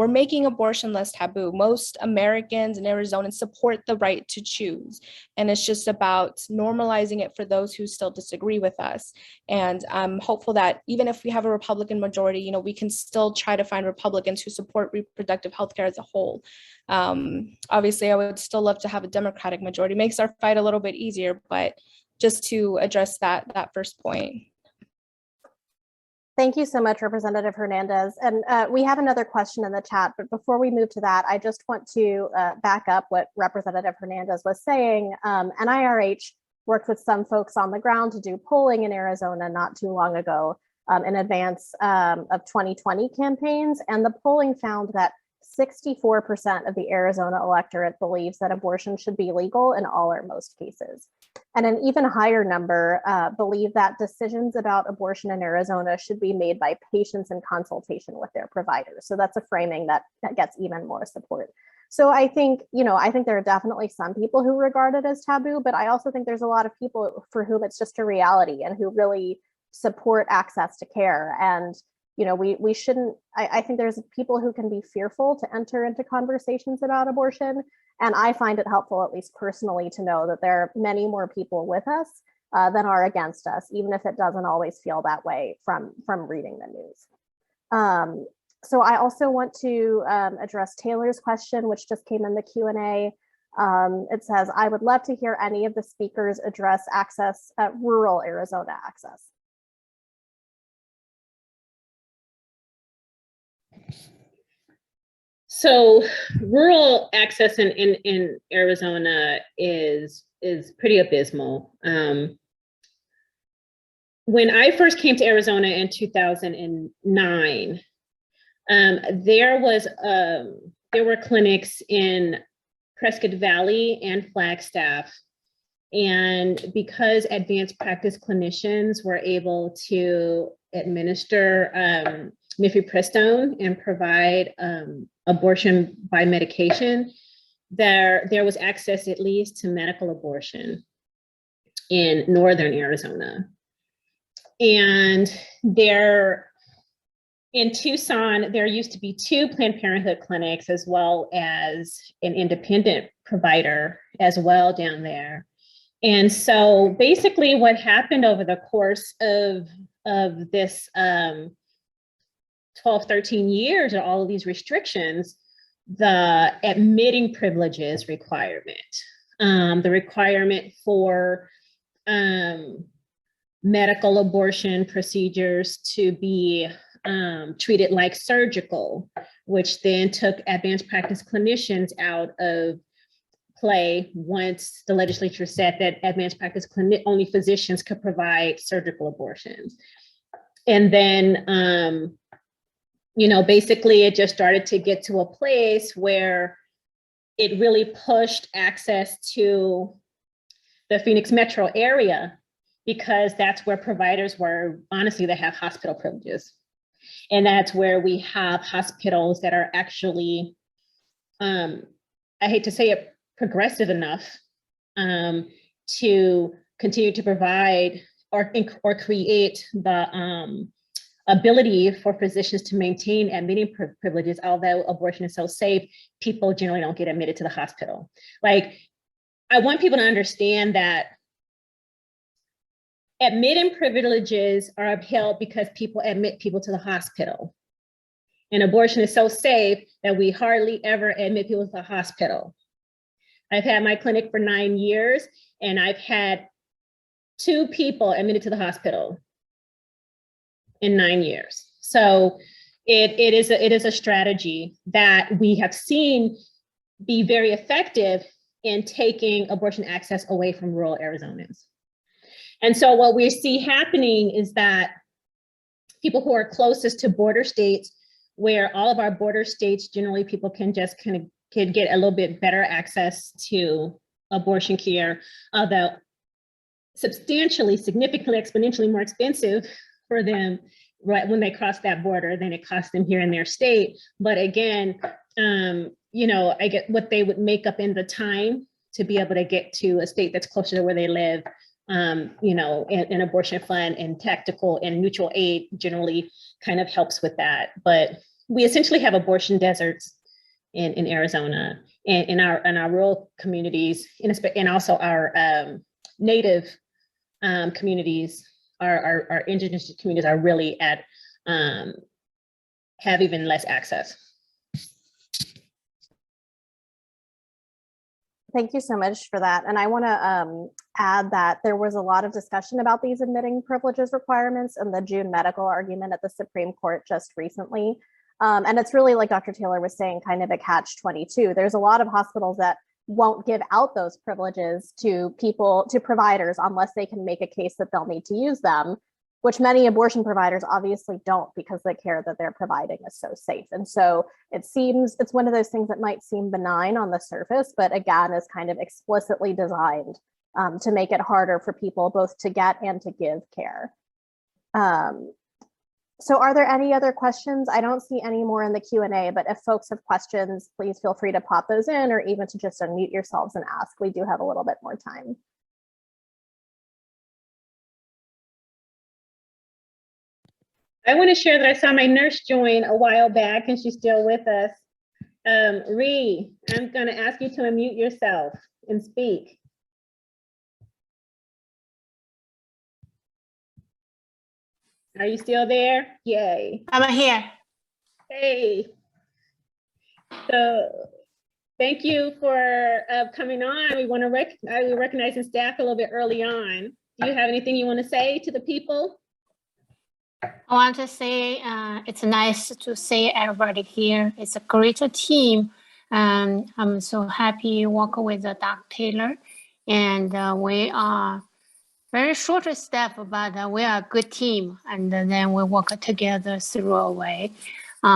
making abortion less taboo. Most Americans and Arizonans support the right to choose. And it's just about normalizing it for those who still disagree with us. And I'm hopeful that even if we have a Republican majority, we can still try to find Republicans who support reproductive health care as a whole. Obviously, I would still love to have a Democratic majority. It makes our fight a little bit easier, but just to address that first point. Thank you so much, Representative Hernandez. And we have another question in the chat, but before we move to that, I just want to back up what Representative Hernandez was saying. NIRH worked with some folks on the ground to do polling in Arizona not too long ago in advance of 2020 campaigns. And the polling found that 64% of the Arizona electorate believes that abortion should be legal in all or most cases. And an even higher number believe that decisions about abortion in Arizona should be made by patients in consultation with their providers. So that's a framing that gets even more support. So I think, there are definitely some people who regard it as taboo, but I also think there's a lot of people for whom it's just a reality and who really support access to care. And we shouldn't, I think there's people who can be fearful to enter into conversations about abortion. And I find it helpful, at least personally, to know that there are many more people with us than are against us, even if it doesn't always feel that way from reading the news. So I also want to address Taylor's question, which just came in the Q&A. It says, I would love to hear any of the speakers address access, rural Arizona access. So rural access in Arizona is pretty abysmal. When I first came to Arizona in 2009, there were clinics in Prescott Valley and Flagstaff. And because advanced practice clinicians were able to administer mifepristone and provide abortion by medication, there was access at least to medical abortion in northern Arizona. And in Tucson, there used to be 2 Planned Parenthood clinics as well as an independent provider as well down there. And so basically what happened over the course of this 12, 13 years of all of these restrictions, the admitting privileges requirement, the requirement for medical abortion procedures to be treated like surgical, which then took advanced practice clinicians out of play once the legislature said that advanced practice only physicians could provide surgical abortions. And then, basically it just started to get to a place where it really pushed access to the Phoenix metro area, because that's where providers were, honestly, they have hospital privileges. And that's where we have hospitals that are actually, I hate to say it, progressive enough to continue to provide or create the ability for physicians to maintain admitting privileges. Although abortion is so safe, people generally don't get admitted to the hospital. Like, I want people to understand that admitting privileges are upheld because people admit people to the hospital. And abortion is so safe that we hardly ever admit people to the hospital. I've had my clinic for 9 years, and I've had 2 people admitted to the hospital in 9 years. So it is a strategy that we have seen be very effective in taking abortion access away from rural Arizonans. And so what we see happening is that people who are closest to border states, where all of our border states, generally people can just can get a little bit better access to abortion care, although substantially, significantly, exponentially more expensive for them right when they cross that border than it costs them here in their state. But again, I get what they would make up in the time to be able to get to a state that's closer to where they live. An abortion fund and tactical and mutual aid generally kind of helps with that. But we essentially have abortion deserts in Arizona, and in our rural communities, and also our native communities, our indigenous communities are really at have even less access. Thank you so much for that. And I want to add that there was a lot of discussion about these admitting privileges requirements in the June medical argument at the Supreme Court just recently. And it's really, like Dr. Taylor was saying, kind of a catch-22. There's a lot of hospitals that won't give out those privileges to providers unless they can make a case that they'll need to use them, which many abortion providers obviously don't, because the care that they're providing is so safe. And so it's one of those things that might seem benign on the surface, but again, is kind of explicitly designed to make it harder for people both to get and to give care. So are there any other questions? I don't see any more in the Q&A, but if folks have questions, please feel free to pop those in, or even to just unmute yourselves and ask. We do have a little bit more time. I want to share that I saw my nurse join a while back, and she's still with us. Ree, I'm going to ask you to unmute yourself and speak. Are you still there? Yay. I'm here. Hey. So thank you for coming on. We want to recognize the staff a little bit early on. Do you have anything you want to say to the people? I want to say it's nice to see everybody here. It's a great team. I'm so happy working with Dr. Taylor, and we are very short staff, but we are a good team, and then we work together through a way. We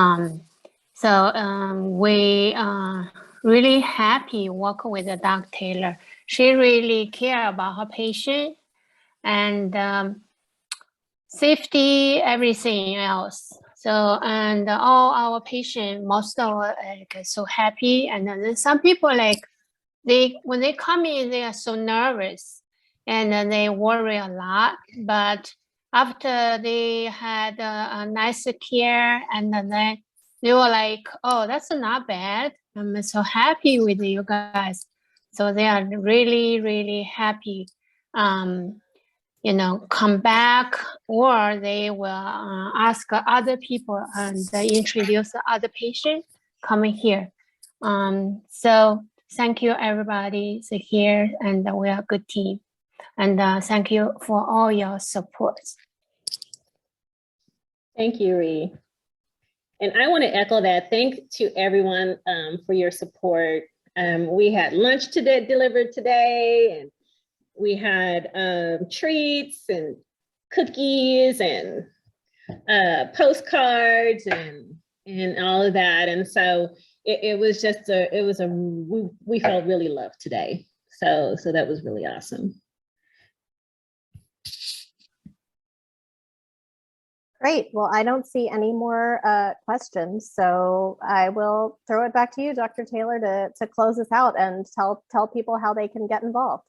are really happy working with Dr. Taylor. She really cares about her patient and safety, everything else. So, and all our patients, most of us so happy. And then some people when they come in, they are so nervous and then they worry a lot. But after they had a nice care, and then they were like, oh, that's not bad. I'm so happy with you guys. So they are really, really happy, come back, or they will ask other people and introduce other patients coming here. So thank you, everybody here, and we are a good team. And thank you for all your support. Thank you, Ree. And I want to echo that. Thanks to everyone for your support. We had lunch delivered today, and we had treats and cookies and postcards and all of that. And so it was just we felt really loved today. So that was really awesome. Great. Well, I don't see any more questions, so I will throw it back to you, Dr. Taylor, to close us out and tell people how they can get involved.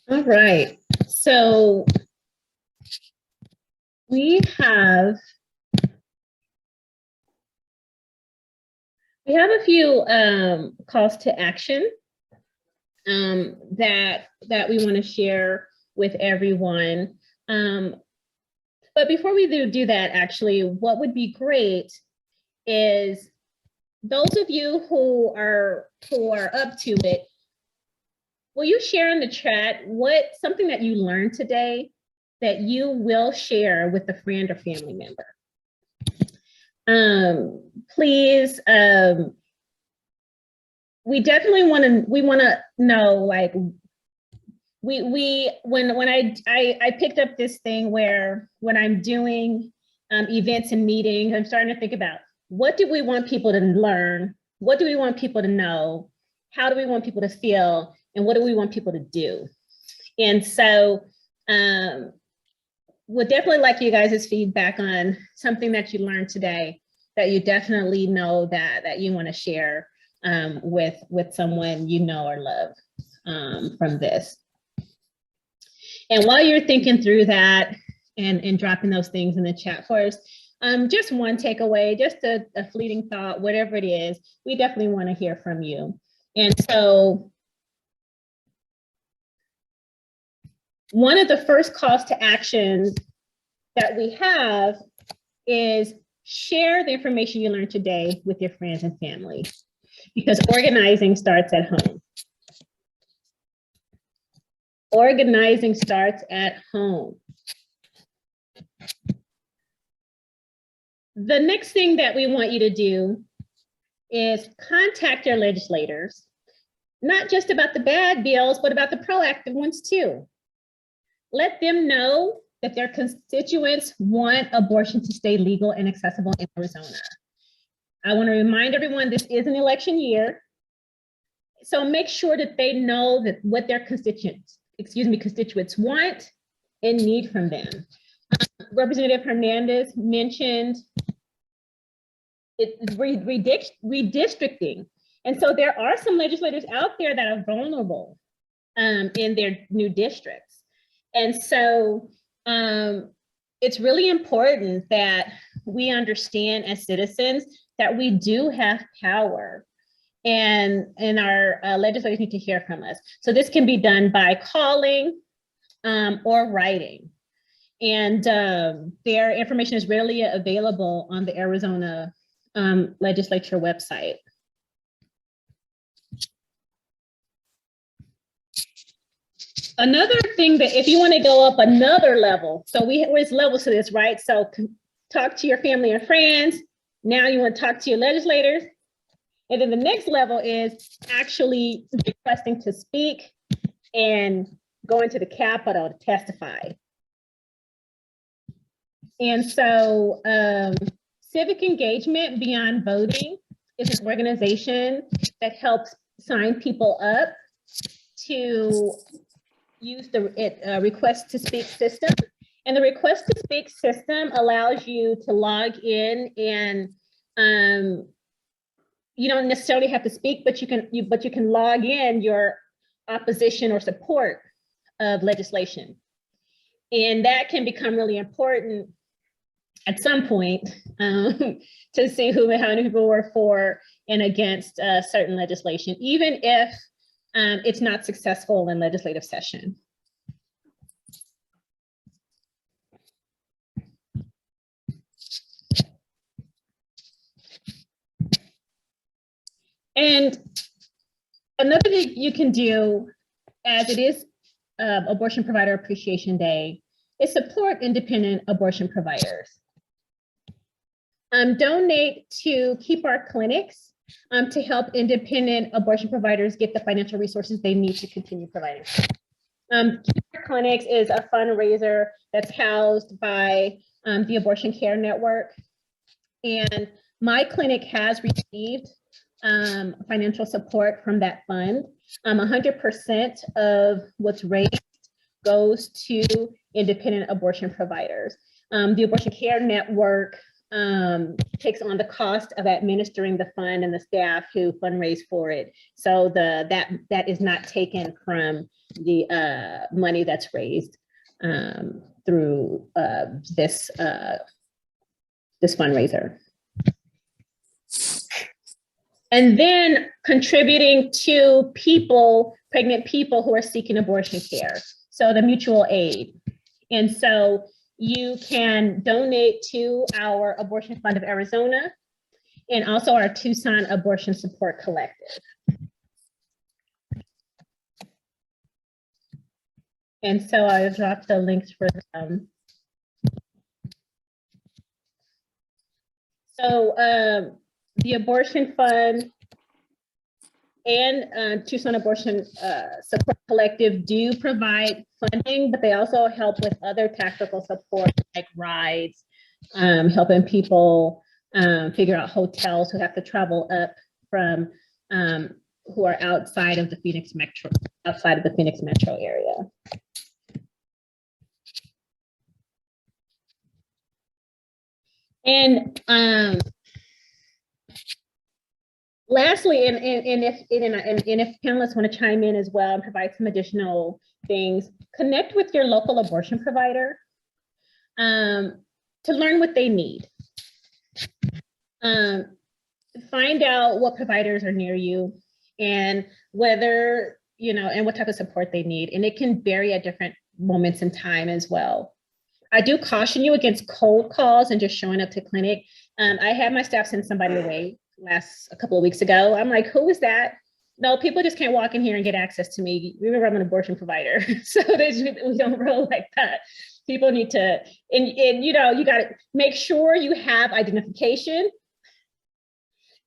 All right. So we have a few calls to action that we want to share with everyone. But before we do that, actually, what would be great is those of you who are up to it, will you share in the chat something that you learned today that you will share with a friend or family member? Please, we definitely want to know, like, when I picked up this thing where when I'm doing events and meetings, I'm starting to think about, what do we want people to learn? What do we want people to know? How do we want people to feel? And what do we want people to do? And so would definitely like you guys' feedback on something that you learned today that you definitely know that you want to share with someone you know or love from this. And while you're thinking through that and dropping those things in the chat for us, just one takeaway, just a fleeting thought, whatever it is, we definitely want to hear from you. And so one of the first calls to action that we have is share the information you learned today with your friends and family, because organizing starts at home. Organizing starts at home. The next thing that we want you to do is contact your legislators, not just about the bad bills, but about the proactive ones too. Let them know that their constituents want abortion to stay legal and accessible in Arizona. I want to remind everyone this is an election year, so make sure that they know that what their constituents want and need from them. Representative Hernandez mentioned redistricting. And so there are some legislators out there that are vulnerable in their new districts. And so it's really important that we understand as citizens that we do have power, and our legislators need to hear from us. So this can be done by calling or writing. And their information is readily available on the Arizona legislature website. Another thing that if you want to go up another level, so there's levels to this, right? So talk to your family and friends. Now you want to talk to your legislators. And then the next level is actually requesting to speak and going to the Capitol to testify. And so civic engagement beyond voting is an organization that helps sign people up to use the request to speak system. And the request to speak system allows you to log in, and you don't necessarily have to speak, but you can log in your opposition or support of legislation. And that can become really important at some point to see how many people were for and against certain legislation, even if it's not successful in legislative session. And another thing you can do, as it is Abortion Provider Appreciation Day, is support independent abortion providers. Donate to Keep Our Clinics to help independent abortion providers get the financial resources they need to continue providing. Keep Our Clinics is a fundraiser that's housed by the Abortion Care Network. And my clinic has received financial support from that fund. 100% of what's raised goes to independent abortion providers. The Abortion Care Network takes on the cost of administering the fund and the staff who fundraise for it. So that is not taken from the money that's raised through this fundraiser. And then contributing to pregnant people who are seeking abortion care. So the mutual aid. And so you can donate to our Abortion Fund of Arizona and also our Tucson Abortion Support Collective. And so I dropped the links for them. So the Abortion Fund and Tucson Abortion Support Collective do provide funding, but they also help with other tactical support like rides, helping people figure out hotels who have to travel up from, who are outside of the Phoenix metro area. And lastly, and if panelists want to chime in as well and provide some additional things, connect with your local abortion provider to learn what they need. Find out what providers are near you and whether, and what type of support they need. And it can vary at different moments in time as well. I do caution you against cold calls and just showing up to clinic. I had my staff send somebody away a couple of weeks ago. I'm like, who is that? No, people just can't walk in here and get access to me. Remember, I'm an abortion provider. So we don't roll like that. People need to, and you got to make sure you have identification.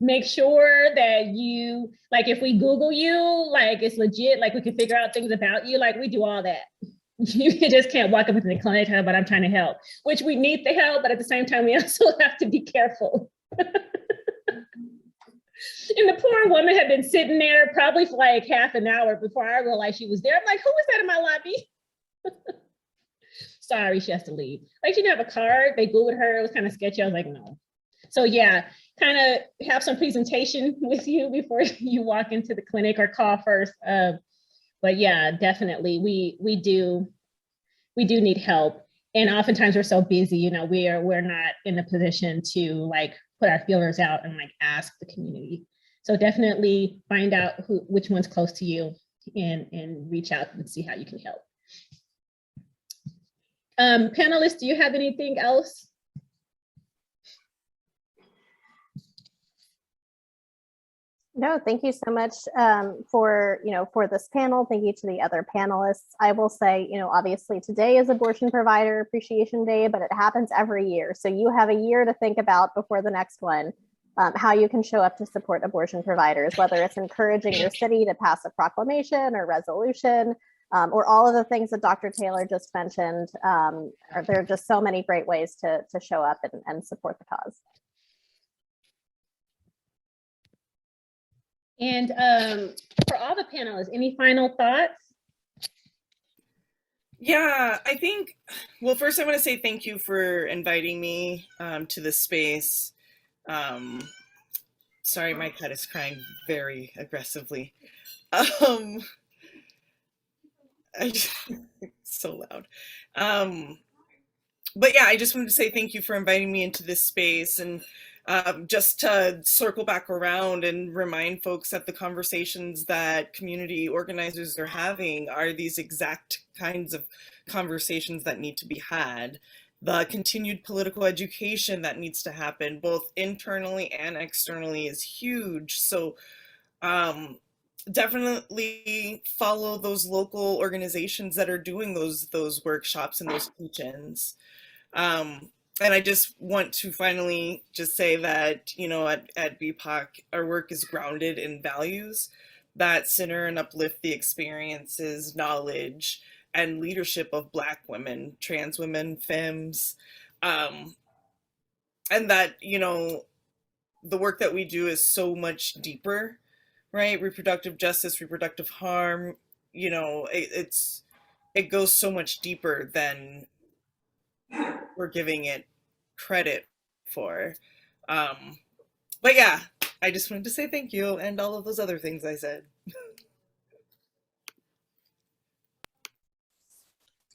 Make sure that you, like, if we Google you, like, it's legit, like, we can figure out things about you, like, we do all that. You just can't walk up into the clinic, but I'm trying to help, which we need the help, but at the same time, we also have to be careful. And the poor woman had been sitting there probably for like half an hour before I realized she was there. I'm like, who was that in my lobby? Sorry, she has to leave. Like, she didn't have a card. They Googled her. It was kind of sketchy. I was like, no. So yeah, kind of have some presentation with you before you walk into the clinic or call first. But yeah, definitely, we do need help. And oftentimes we're so busy, we're not in a position to like put our feelers out and like ask the community. So definitely find out which one's close to you and reach out and see how you can help. Panelists, do you have anything else? No, thank you so much for this panel. Thank you to the other panelists. I will say, obviously today is Abortion Provider Appreciation Day, but it happens every year. So you have a year to think about before the next one, how you can show up to support abortion providers, whether it's encouraging your city to pass a proclamation or resolution, or all of the things that Dr. Taylor just mentioned. There are just so many great ways to show up and support the cause. And for all the panelists, any final thoughts? Yeah, I think, well, first I want to say thank you for inviting me to this space. Sorry, my cat is crying very aggressively. So loud. But yeah, I just wanted to say thank you for inviting me into this space. And just to circle back around and remind folks that the conversations that community organizers are having are these exact kinds of conversations that need to be had. The continued political education that needs to happen, both internally and externally, is huge. So definitely follow those local organizations that are doing those workshops and those teach-ins. And I just want to finally just say that, you know, at BPOC, our work is grounded in values that center and uplift the experiences, knowledge, and leadership of Black women, trans women, femmes, and that, you know, the work that we do is so much deeper, right? Reproductive justice, reproductive harm, you know, it goes so much deeper than we're giving it credit for. But yeah, I just wanted to say thank you and all of those other things I said.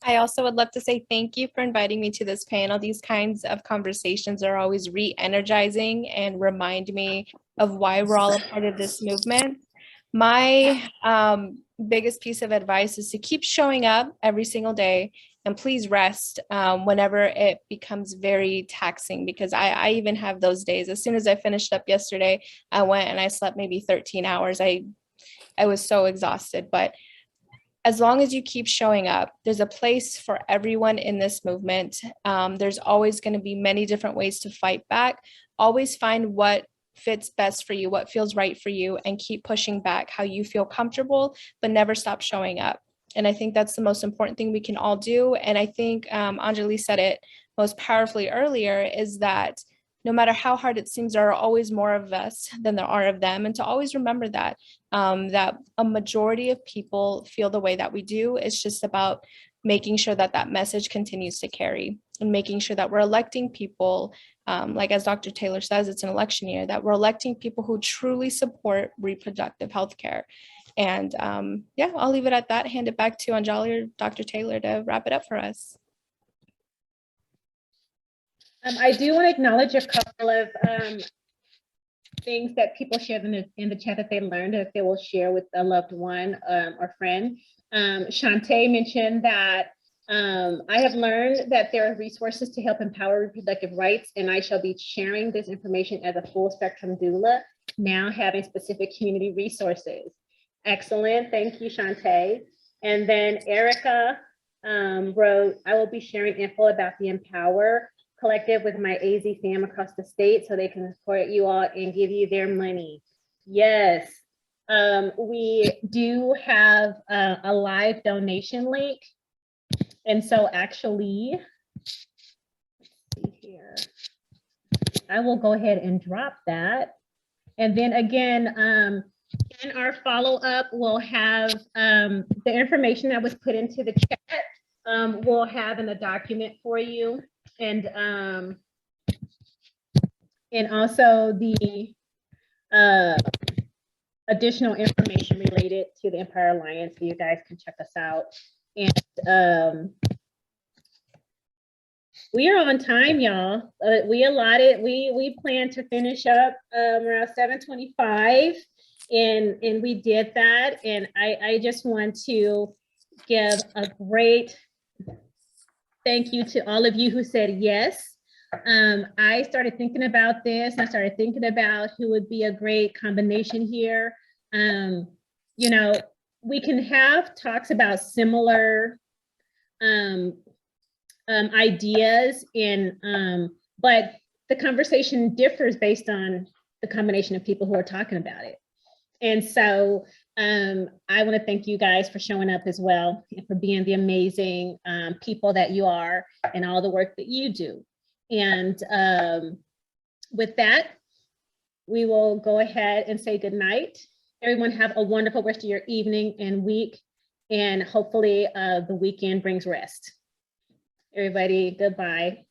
I also would love to say thank you for inviting me to this panel. These kinds of conversations are always re-energizing and remind me of why we're all a part of this movement. My biggest piece of advice is to keep showing up every single day, and please rest whenever it becomes very taxing, because I even have those days. As soon as I finished up yesterday, I went and I slept maybe 13 hours. I was so exhausted, but as long as you keep showing up, there's a place for everyone in this movement. There's always going to be many different ways to fight back. Always find what fits best for you, what feels right for you, and keep pushing back how you feel comfortable, but never stop showing up. And I think that's the most important thing we can all do. And I think Anjali said it most powerfully earlier, is that no matter how hard it seems, there are always more of us than there are of them. And to always remember that, that a majority of people feel the way that we do. It's just about making sure that that message continues to carry, and making sure that we're electing people, like as Dr. Taylor says, it's an election year, that we're electing people who truly support reproductive health care. And yeah, I'll leave it at that. Hand it back to Anjali or Dr. Taylor to wrap it up for us. I do want to acknowledge a couple of things that people shared in the chat that they learned that they will share with a loved one or friend. Shantae mentioned that I have learned that there are resources to help empower reproductive rights, and I shall be sharing this information as a full spectrum doula, now having specific community resources. Excellent, thank you, Shantae. And then Erica wrote, I will be sharing info about the Empower Collective with my AZ fam across the state so they can support you all and give you their money. Yes, we do have a live donation link. And so actually, let's see here, I will go ahead and drop that. And then again, in our follow-up, we'll have the information that was put into the chat, we'll have in the document for you. And also the additional information related to the Empire Alliance, so you guys can check us out. And we are on time, y'all. We plan to finish up around 7:25, and we did that. And I just want to give a great thank you to all of you who said yes. I started thinking about this, and I started thinking about who would be a great combination here. You know, we can have talks about similar ideas, but the conversation differs based on the combination of people who are talking about it. And so I want to thank you guys for showing up as well, and for being the amazing people that you are, and all the work that you do. And with that, we will go ahead and say good night. Everyone have a wonderful rest of your evening and week, and hopefully the weekend brings rest. Everybody, goodbye.